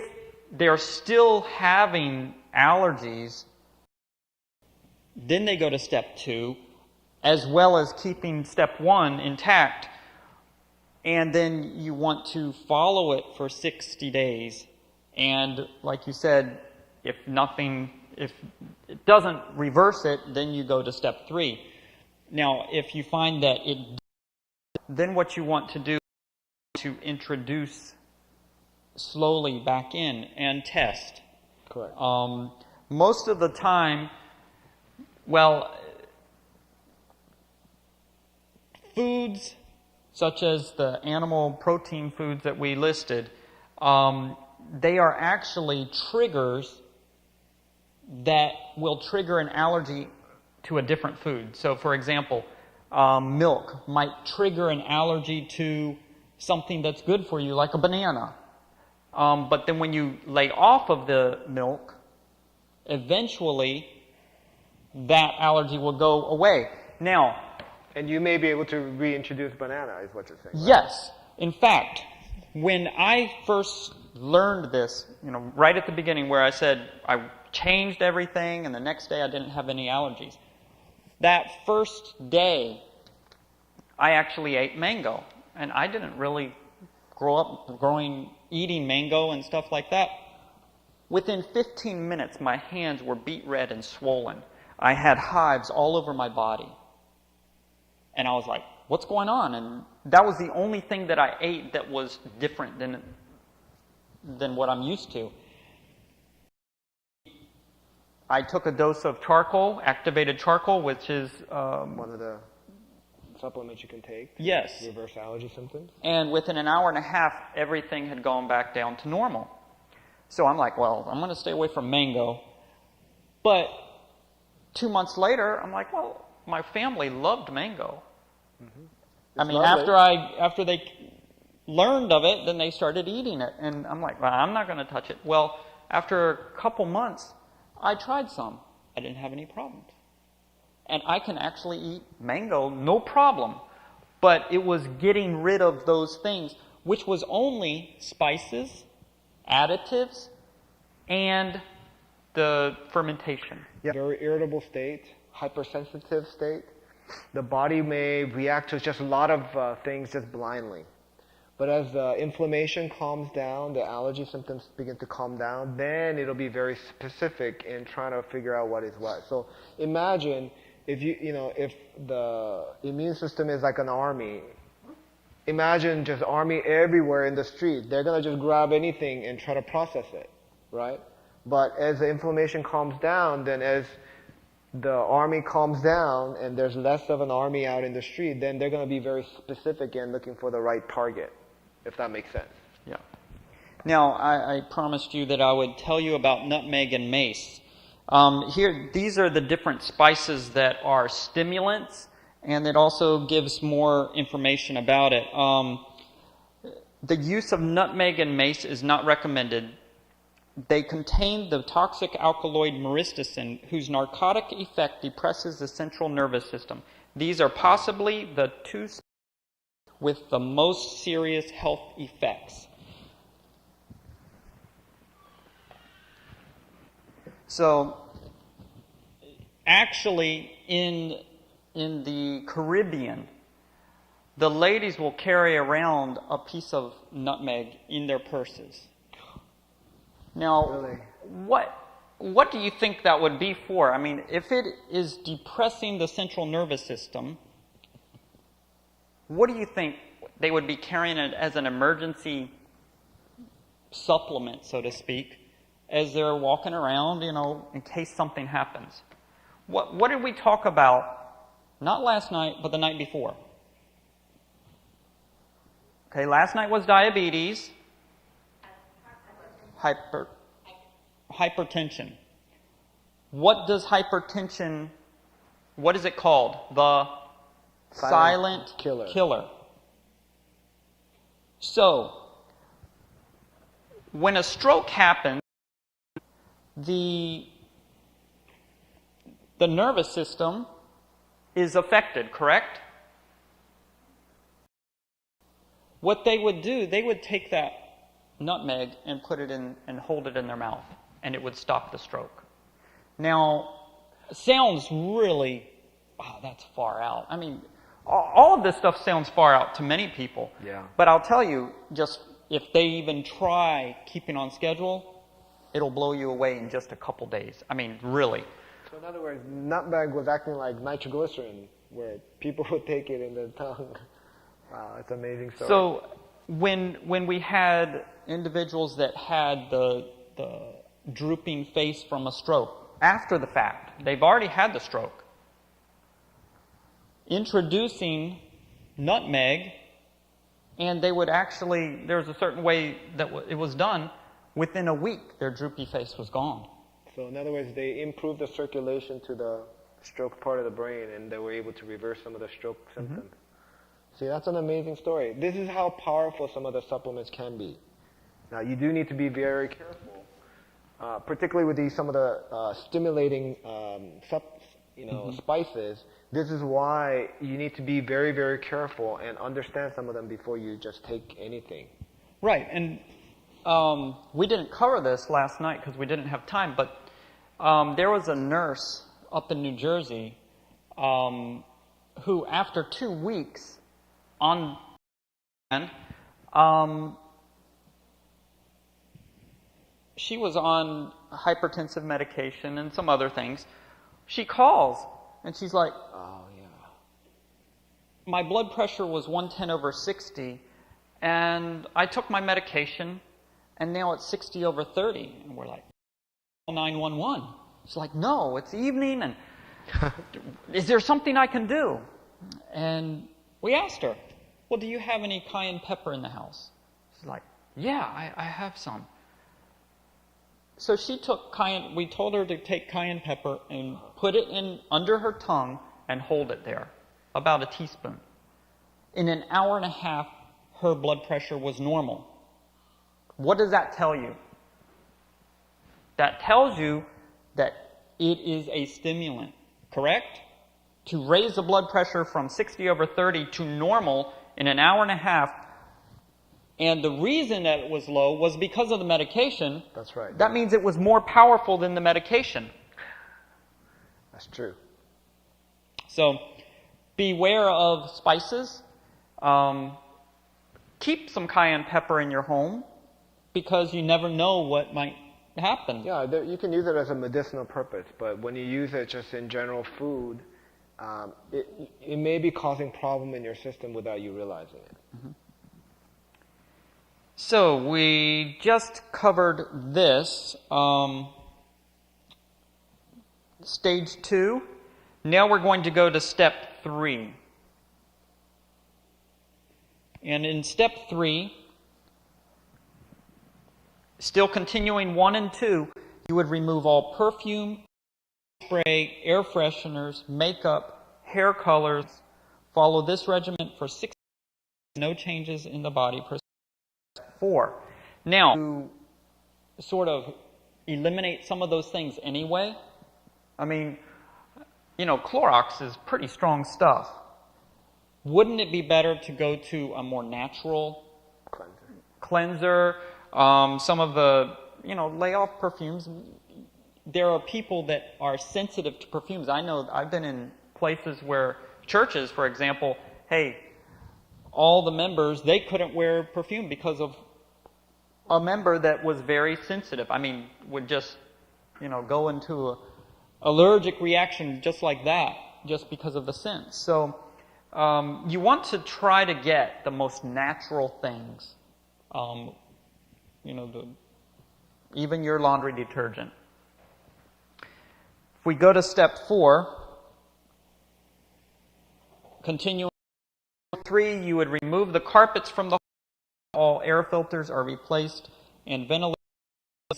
they're still having allergies, then they go to step 2, as well as keeping step 1 intact. And then you want to follow it for 60 days. And like you said, if it doesn't reverse it, then you go to step 3. Now, if you find that then what you want to do is to introduce slowly back in and test. Correct. Most of the time, foods such as the animal protein foods that we listed, they are actually triggers that will trigger an allergy to a different food. So, for example, milk might trigger an allergy to something that's good for you, like a banana. But then when you lay off of the milk, eventually that allergy will go away. Now, and you may be able to reintroduce banana, is what you're saying, right? Yes. In fact, when I first learned this, right at the beginning where I said I changed everything and the next day I didn't have any allergies, that first day I actually ate mango. And I didn't really grow up eating mango and stuff like that. Within 15 minutes, my hands were beet red and swollen. I had hives all over my body. And I was like, what's going on? And that was the only thing that I ate that was different than what I'm used to. I took a dose of charcoal, activated charcoal, which is... one of the supplements you can take to yes. reverse allergy symptoms. And within an hour and a half, everything had gone back down to normal. So I'm like, well, I'm going to stay away from mango. But 2 months later, I'm like, well, my family loved mango. I mean, after they learned of it, then they started eating it. And I'm like, well, I'm not going to touch it. Well, after a couple months, I tried some. I didn't have any problems. And I can actually eat mango, no problem. But it was getting rid of those things, which was only spices, additives, and the fermentation. Yeah. Very irritable state, hypersensitive state. The body may react to just a lot of things just blindly. But as the inflammation calms down, the allergy symptoms begin to calm down, then it'll be very specific in trying to figure out what is what. So imagine if if the immune system is like an army. Imagine just army everywhere in the street. They're going to just grab anything and try to process it, right? But as the inflammation calms down, then as the army calms down and there's less of an army out in the street, then they're going to be very specific in looking for the right target, if that makes sense. Yeah. Now, I promised you that I would tell you about nutmeg and mace. These are the different spices that are stimulants, and it also gives more information about it. The use of nutmeg and mace is not recommended. They contain the toxic alkaloid myristicin, whose narcotic effect depresses the central nervous system. These are possibly the two with the most serious health effects. So, actually, in the Caribbean, the ladies will carry around a piece of nutmeg in their purses. Now, Really? what do you think that would be for? I mean, if it is depressing the central nervous system, what do you think they would be carrying it as an emergency supplement, so to speak, as they're walking around, in case something happens? What did we talk about, not last night, but the night before? Okay, last night was diabetes. Hypertension. What does hypertension, what is it called? The silent killer. So, when a stroke happens, the nervous system is affected, correct? What they would do, they would take that nutmeg and put it in and hold it in their mouth, and it would stop the stroke. Now, it sounds really, wow, that's far out. I mean, all of this stuff sounds far out to many people. Yeah. But I'll tell you, just if they even try keeping on schedule, it'll blow you away in just a couple days. I mean, really. So in other words, nutmeg was acting like nitroglycerin, where people would take it in their tongue. Wow, it's an amazing story. So when we had individuals that had the drooping face from a stroke, after the fact, they've already had the stroke, introducing nutmeg, and they would actually, there was a certain way that it was done, within a week their droopy face was gone. So in other words, they improved the circulation to the stroke part of the brain, and they were able to reverse some of the stroke symptoms. Mm-hmm. See, that's an amazing story. This is how powerful some of the supplements can be. Now, you do need to be very careful, particularly with some of the stimulating spices. This is why you need to be very, very careful and understand some of them before you just take anything. Right, and we didn't cover this last night because we didn't have time, but there was a nurse up in New Jersey who, after 2 weeks she was on hypertensive medication and some other things. She calls, and she's like, Oh, yeah. my blood pressure was 110/60, and I took my medication, and now it's 60/30. And we're like, 911. She's like, no, it's evening, and is there something I can do? And we asked her, well, do you have any cayenne pepper in the house? She's like, yeah, I have some. So she took cayenne, we told her to take cayenne pepper and put it in under her tongue and hold it there, about a teaspoon. In an hour and a half, her blood pressure was normal. What does that tell you? That tells you that it is a stimulant, correct? To raise the blood pressure from 60/30 to normal in an hour and a half, and the reason that it was low was because of the medication. That's right. That means it was more powerful than the medication. That's true. So, beware of spices. Keep some cayenne pepper in your home because you never know what might happen. Yeah, you can use it as a medicinal purpose, but when you use it just in general food, it may be causing problem in your system without you realizing it. Mm-hmm. So we just covered this. Stage 2. Now we're going to go to step 3. And in step 3, still continuing 1 and 2, you would remove all perfume, spray, air fresheners, makeup, hair colors. Follow this regimen for 6 days, no changes in the body. 4. Now, to sort of eliminate some of those things anyway, I mean, Clorox is pretty strong stuff. Wouldn't it be better to go to a more natural cleanser? Some of the, lay off perfumes. There are people that are sensitive to perfumes. I know I've been in places where churches, for example, hey, all the members, they couldn't wear perfume because of a member that was very sensitive. I mean, would just, go into an allergic reaction just like that, just because of the scent. So you want to try to get the most natural things. Even your laundry detergent. If we go to step 4, continuing 3, you would remove the carpets from the hall. All air filters are replaced and ventilators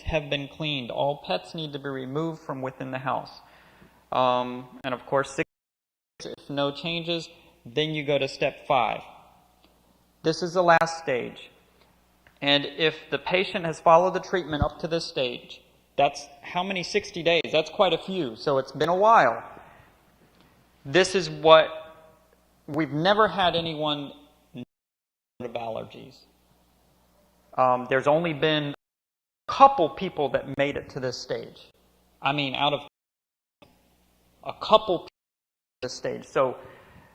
have been cleaned. All pets need to be removed from within the house. And of course, 6 days, if no changes, then you go to step 5. This is the last stage. And if the patient has followed the treatment up to this stage, that's how many 60 days? That's quite a few, so it's been a while. This is what we've never had anyone of allergies. There's only been a couple people that made it to this stage. I mean, out of a couple people to this stage. So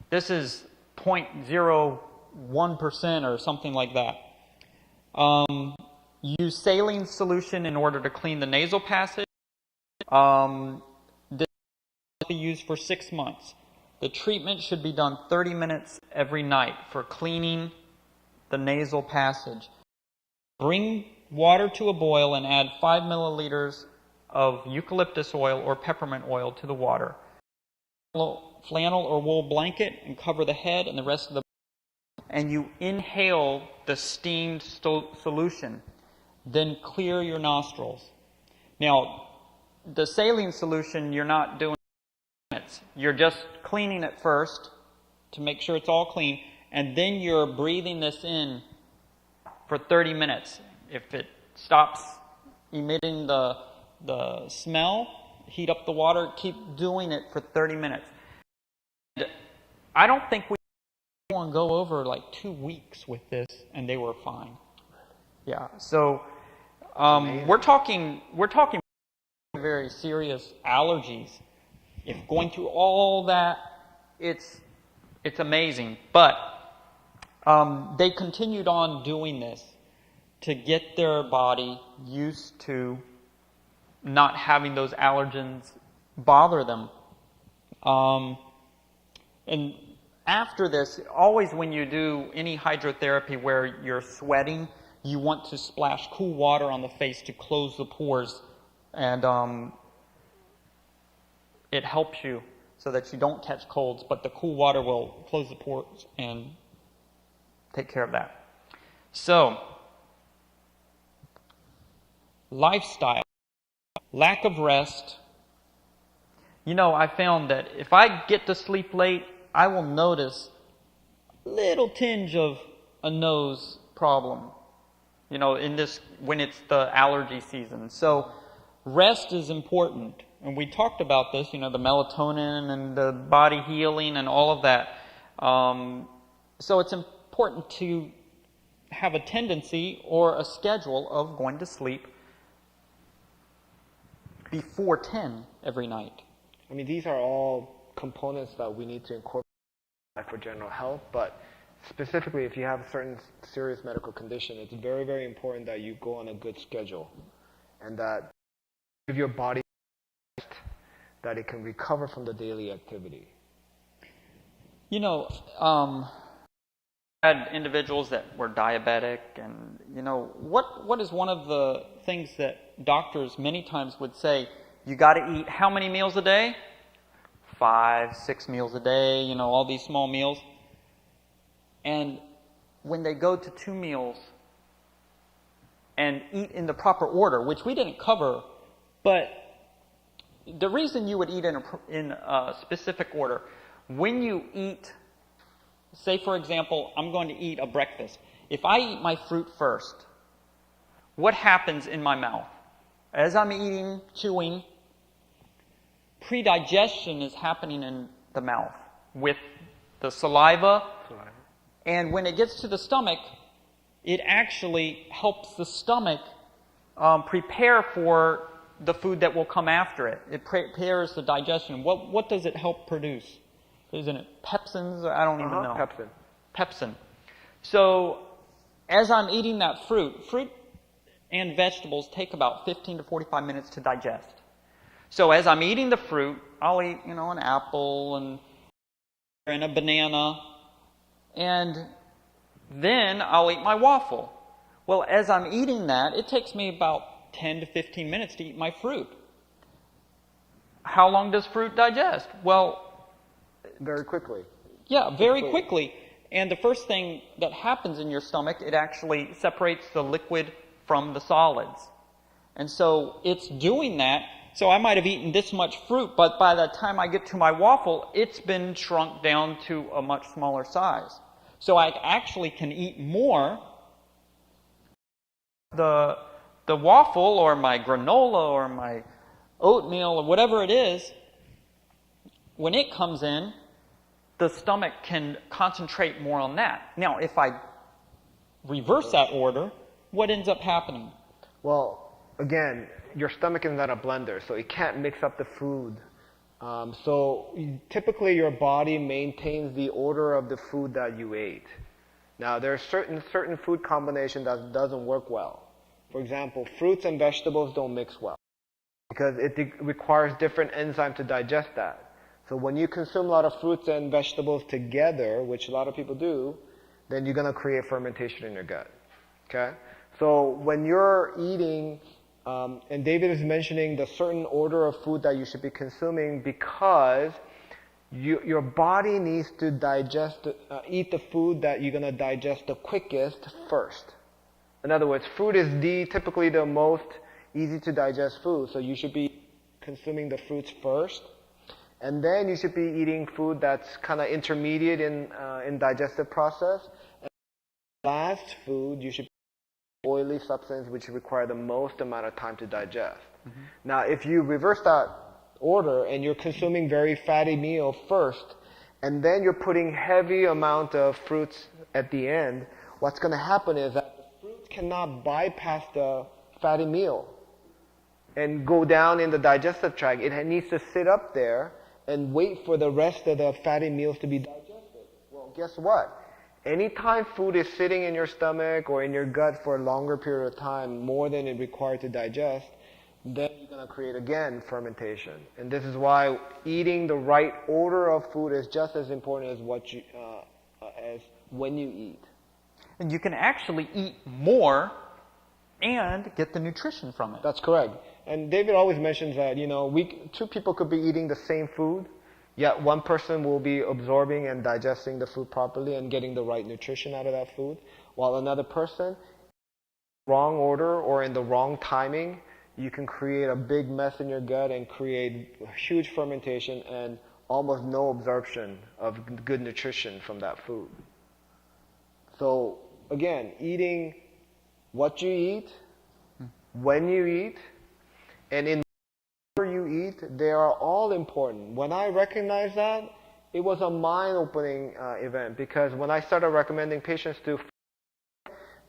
this is 0.01% or something like that. Use saline solution in order to clean the nasal passage. This will be used for 6 months. The treatment should be done 30 minutes every night for cleaning the nasal passage. Bring water to a boil and add 5 milliliters of eucalyptus oil or peppermint oil to the water. Flannel or wool blanket and cover the head and the rest of the body. And you inhale the steamed solution. Then clear your nostrils. Now, the saline solution, you're not doing minutes. You're just cleaning it first to make sure it's all clean, and then you're breathing this in for 30 minutes. If it stops emitting the smell, heat up the water, keep doing it for 30 minutes. And I don't think we want to go over like 2 weeks with this, and they were fine. Yeah, so we're talking very serious allergies. If going through all that, it's amazing. But they continued on doing this to get their body used to not having those allergens bother them. And after this, always when you do any hydrotherapy where you're sweating, you want to splash cool water on the face to close the pores, and it helps you so that you don't catch colds, but the cool water will close the pores and take care of that. So, lifestyle, lack of rest. You know, I found that if I get to sleep late, I will notice a little tinge of a nose problem, you know, when it's the allergy season. So rest is important. And we talked about this, you know, the melatonin and the body healing and all of that. So it's important to have a tendency or a schedule of going to sleep before 10 every night. I mean, these are all components that we need to incorporate for general health, but specifically if you have a certain serious medical condition, it's very, very important that you go on a good schedule and that give your body that it can recover from the daily activity. You know, I had individuals that were diabetic, and you know, what is one of the things that doctors many times would say, you got to eat how many meals a day? 5, 6 meals a day, you know, all these small meals. And when they go to 2 meals and eat in the proper order, which we didn't cover, but the reason you would eat in a specific order, when you eat, say for example, I'm going to eat a breakfast. If I eat my fruit first, what happens in my mouth? As I'm eating, chewing, predigestion is happening in the mouth with the saliva. And when it gets to the stomach, it actually helps the stomach prepare for the food that will come after it. It prepares the digestion. What does it help produce? Isn't it pepsins? I don't even know. Pepsin. So as I'm eating that fruit and vegetables take about 15 to 45 minutes to digest. So as I'm eating the fruit, I'll eat, you know, an apple and a banana, and then I'll eat my waffle. Well, as I'm eating that, it takes me about 10 to 15 minutes to eat my fruit. How long does fruit digest? Well, very quickly. Yeah, very quickly. And the first thing that happens in your stomach, it actually separates the liquid from the solids. And so it's doing that. So I might have eaten this much fruit, but by the time I get to my waffle, it's been shrunk down to a much smaller size. So I actually can eat more. The waffle or my granola or my oatmeal or whatever it is, when it comes in, the stomach can concentrate more on that. Now, if I reverse that order, what ends up happening? Well, again, your stomach is not a blender, so it can't mix up the food. Typically your body maintains the order of the food that you ate. Now, there are certain food combinations that doesn't work well. For example, fruits and vegetables don't mix well because it requires different enzymes to digest that. So when you consume a lot of fruits and vegetables together, which a lot of people do, then you're going to create fermentation in your gut. Okay? So when you're eating, and David is mentioning the certain order of food that you should be consuming because your body needs to eat the food that you're going to digest the quickest first. In other words, fruit is typically the most easy to digest food, so you should be consuming the fruits first. And then you should be eating food that's kind of intermediate in digestive process. And last food, you should be oily substance which require the most amount of time to digest. Mm-hmm. Now, if you reverse that order and you're consuming very fatty meal first, and then you're putting heavy amount of fruits at the end, what's going to happen is that the fruits cannot bypass the fatty meal and go down in the digestive tract. It needs to sit up there and wait for the rest of the fatty meals to be digested. Well, guess what? Anytime food is sitting in your stomach or in your gut for a longer period of time, more than it required to digest, then you're going to create, again, fermentation. And this is why eating the right order of food is just as important as as when you eat. And you can actually eat more and get the nutrition from it. That's correct. And David always mentions that, two people could be eating the same food, yet one person will be absorbing and digesting the food properly and getting the right nutrition out of that food, while another person, wrong order or in the wrong timing, you can create a big mess in your gut and create huge fermentation and almost no absorption of good nutrition from that food. So, again, eating what you eat, when you eat, and in the order you eat, they are all important. When I recognized that, it was a mind-opening event, because when I started recommending patients to,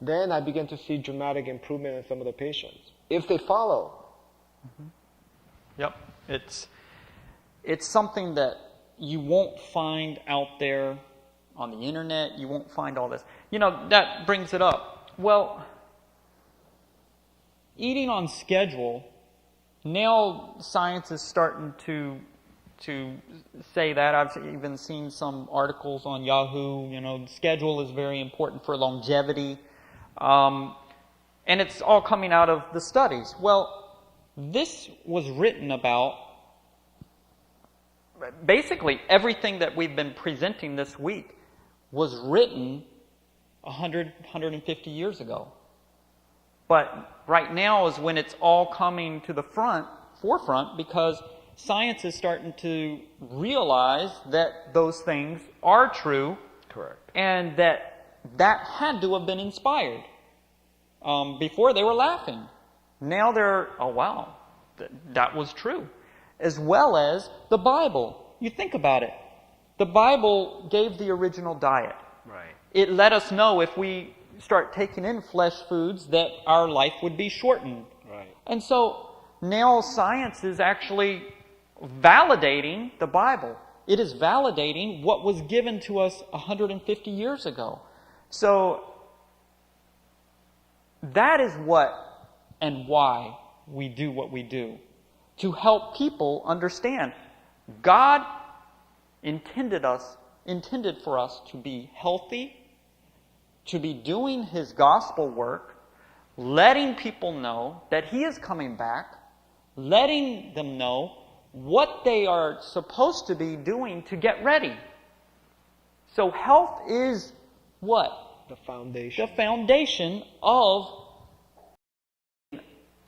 then I began to see dramatic improvement in some of the patients, if they follow. Mm-hmm. Yep. It's something that you won't find out there on the internet. You won't find all this. That brings it up. Well, eating on schedule, now science is starting to say that. I've even seen some articles on Yahoo. Schedule is very important for longevity. And it's all coming out of the studies. Well, this was written about, basically everything that we've been presenting this week was written 150 years ago. But right now is when it's all coming to the forefront, because science is starting to realize that those things are true. Correct. And that had to have been inspired. Before they were laughing. Now they're, oh wow, that was true. As well as the Bible. You think about it. The Bible gave the original diet. Right. It let us know if we start taking in flesh foods that our life would be shortened. Right. And so now science is actually validating the Bible. It is validating what was given to us 150 years ago. So that is what and why we do what we do. To help people understand God intended for us to be healthy, to be doing His gospel work, letting people know that He is coming back, letting them know what they are supposed to be doing to get ready. So health is what? The foundation. The foundation of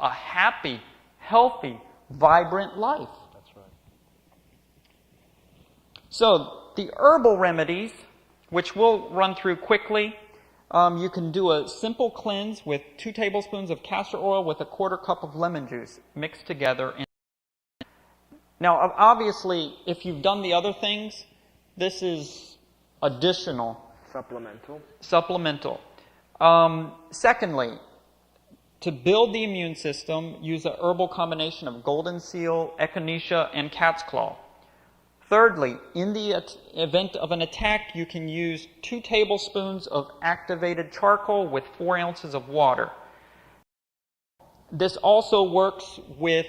a happy, healthy, vibrant life. That's right. So the herbal remedies, which we'll run through quickly, you can do a simple cleanse with 2 tablespoons of castor oil with a 1/4 cup of lemon juice mixed together. Now, obviously, if you've done the other things, this is additional. Supplemental. Secondly, to build the immune system, use a herbal combination of golden seal, echinacea, and cat's claw. Thirdly, in the event of an attack, you can use 2 tablespoons of activated charcoal with 4 ounces of water. This also works with,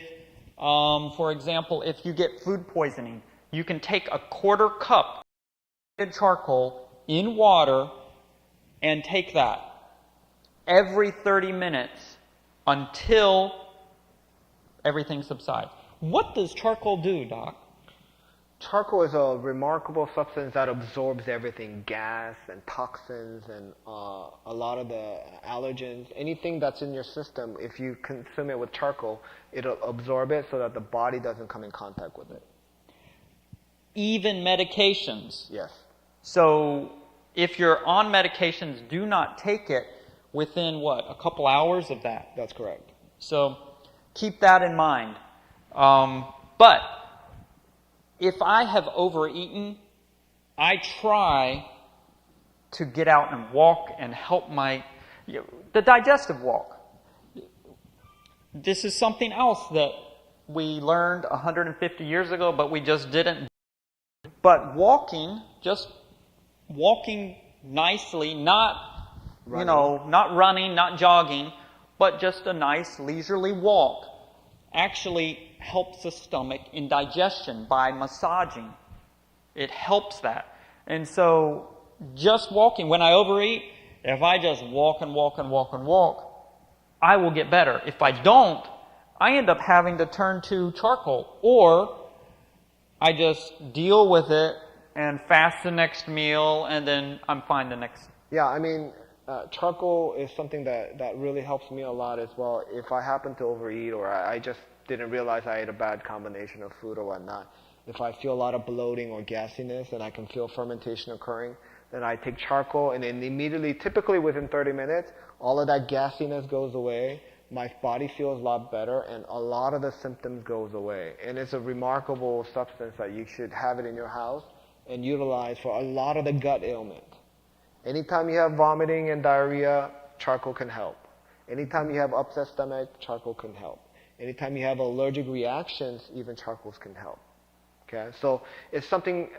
for example, if you get food poisoning, you can take a 1/4 cup of charcoal in water and take that every 30 minutes until everything subsides. What does charcoal do, Doc? Charcoal is a remarkable substance that absorbs everything, gas and toxins and a lot of the allergens. Anything that's in your system, if you consume it with charcoal, it'll absorb it so that the body doesn't come in contact with it. Even medications. Yes. So if you're on medications, do not take it within, a couple hours of that. That's correct. So keep that in mind. But if I have overeaten, I try to get out and walk and help the digestive walk. This is something else that we learned 150 years ago, but we just didn't. But walking nicely, not, Running. not running, not jogging, but just a nice leisurely walk actually helps the stomach in digestion by massaging. It helps that. And so just walking, when I overeat, if I just walk and walk and walk and walk, I will get better. If I don't, I end up having to turn to charcoal, or I just deal with it and fast the next meal, and then I'm fine the next. Yeah, I mean, charcoal is something that really helps me a lot as well. If I happen to overeat, or I just didn't realize I ate a bad combination of food or whatnot, if I feel a lot of bloating or gassiness and I can feel fermentation occurring, then I take charcoal, and then immediately, typically within 30 minutes, all of that gassiness goes away. My body feels a lot better, and a lot of the symptoms goes away. And it's a remarkable substance that you should have it in your house and utilize for a lot of the gut ailment. Anytime you have vomiting and diarrhea, charcoal can help. Anytime you have upset stomach, charcoal can help. Anytime you have allergic reactions, even charcoals can help. Okay, so it's something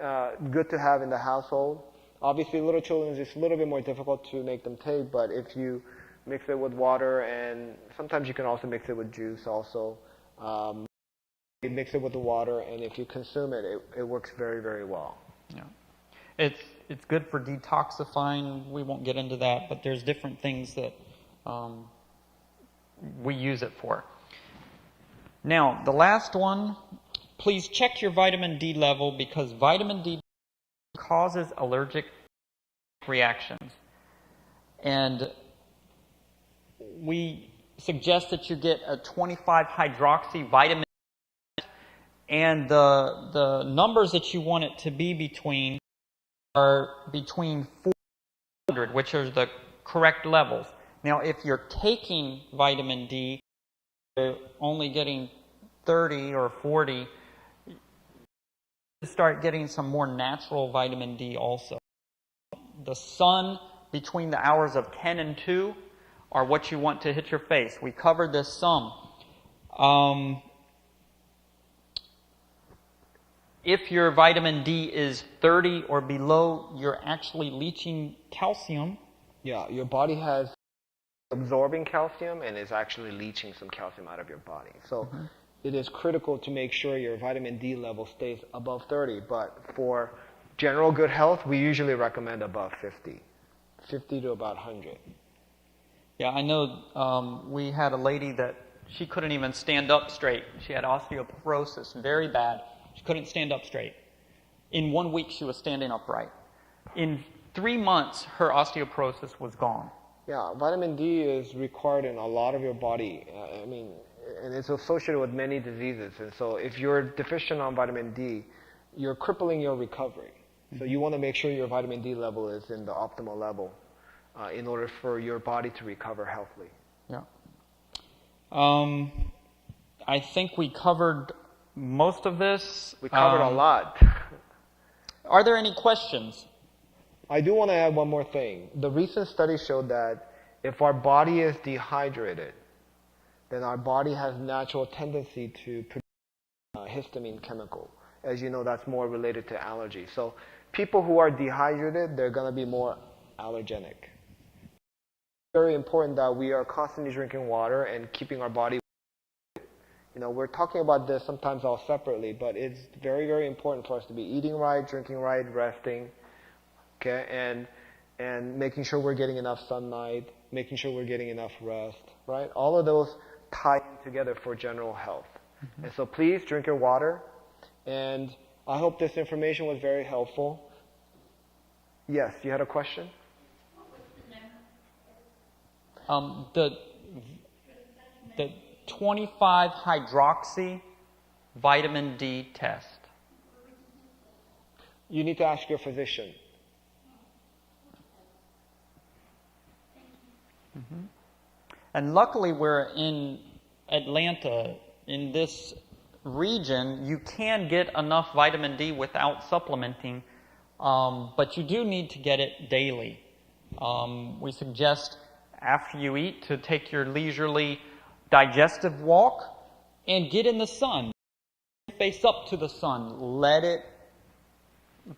good to have in the household. Obviously, little children is just a little bit more difficult to make them take, but if you mix it with water, and sometimes you can also mix it with juice also. You mix it with the water, and if you consume it, it works very, very well. Yeah. It's good for detoxifying. We won't get into that, but there's different things that we use it for. Now, the last one, please check your vitamin D level, because vitamin D causes allergic reactions. And we suggest that you get a 25-hydroxy vitamin, and the numbers that you want it to be between are between 400, which are the correct levels. Now, if you're taking vitamin D, you're only getting 30 or 40, you start getting some more natural vitamin D also. The sun between the hours of 10 and 2 are what you want to hit your face. We covered this some. If your vitamin D is 30 or below, you're actually leaching calcium. Yeah, your body has absorbing calcium and is actually leaching some calcium out of your body. So it is critical to make sure your vitamin D level stays above 30. But for general good health, we usually recommend above 50 to about 100. Yeah, I know we had a lady that she couldn't even stand up straight. She had osteoporosis, very bad. She couldn't stand up straight. In 1 week, she was standing upright. In 3 months, her osteoporosis was gone. Yeah, vitamin D is required in a lot of your body. And it's associated with many diseases. And so if you're deficient on vitamin D, you're crippling your recovery. So you want to make sure your vitamin D level is in the optimal level in order for your body to recover healthily. Yeah. I think we covered most of this. We covered a lot. Are there any questions? I do want to add one more thing. The recent study showed that if our body is dehydrated, then our body has natural tendency to produce histamine chemical. As you know, that's more related to allergies. So people who are dehydrated, they're going to be more allergenic. It's very important that we are constantly drinking water and keeping our body. We're talking about this sometimes all separately, but it's very, very important for us to be eating right, drinking right, resting, okay, and making sure we're getting enough sunlight, making sure we're getting enough rest, right? All of those tie together for general health. And so please drink your water, and I hope this information was very helpful. Yes, you had a question? The 25-hydroxy vitamin D test. You need to ask your physician. And luckily we're in Atlanta, in this region. You can get enough vitamin D without supplementing, but you do need to get it daily. We suggest after you eat to take your leisurely digestive walk and get in the sun. Face up to the sun. Let it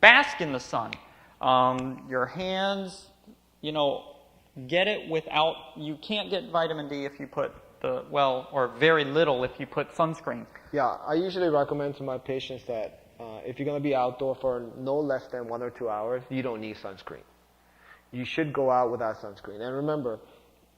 bask in the sun. Your hands, get it without, you can't get vitamin D if you put or very little if you put sunscreen. Yeah, I usually recommend to my patients that if you're going to be outdoor for no less than 1 or 2 hours, you don't need sunscreen. You should go out without sunscreen. And remember,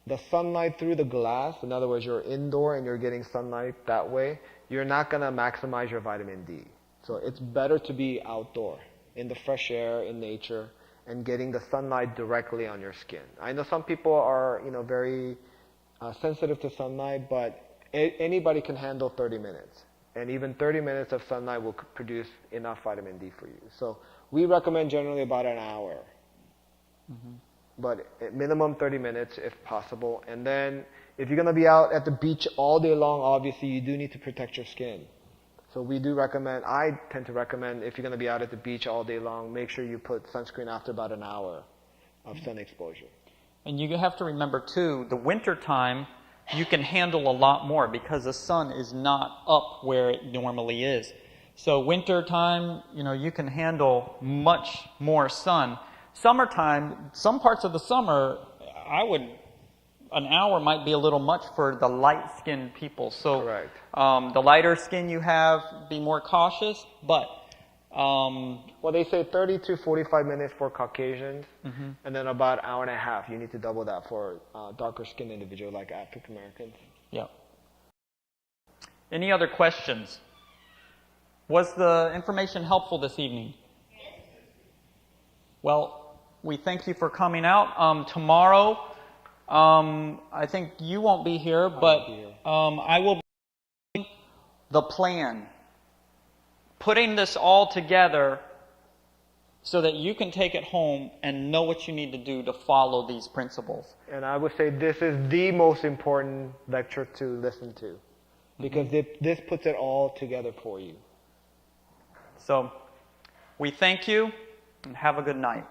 the sunlight through the glass, in other words, you're indoor and you're getting sunlight that way, you're not going to maximize your vitamin D. So it's better to be outdoor, in the fresh air, in nature, and getting the sunlight directly on your skin. I know some people are, very sensitive to sunlight, but anybody can handle 30 minutes. And even 30 minutes of sunlight will produce enough vitamin D for you. So we recommend generally about an hour. Mm-hmm. But at minimum 30 minutes if possible. And then if you're going to be out at the beach all day long, obviously you do need to protect your skin. So we do recommend, I tend to recommend, if you're going to be out at the beach all day long, make sure you put sunscreen after about an hour of sun exposure. And you have to remember too, the winter time, you can handle a lot more because the sun is not up where it normally is. So winter time, you can handle much more sun. Summertime, some parts of the summer, an hour might be a little much for the light-skinned people. So correct. The lighter skin you have, be more cautious. But well, they say 30 to 45 minutes for Caucasians, mm-hmm. and then about an hour and a half. You need to double that for darker-skinned individuals like African Americans. Yeah. Any other questions? Was the information helpful this evening? Yes. Well, we thank you for coming out. Tomorrow, I think you won't be here, but I will be the plan. Putting this all together so that you can take it home and know what you need to do to follow these principles. And I would say this is the most important lecture to listen to because mm-hmm. this puts it all together for you. So, we thank you and have a good night.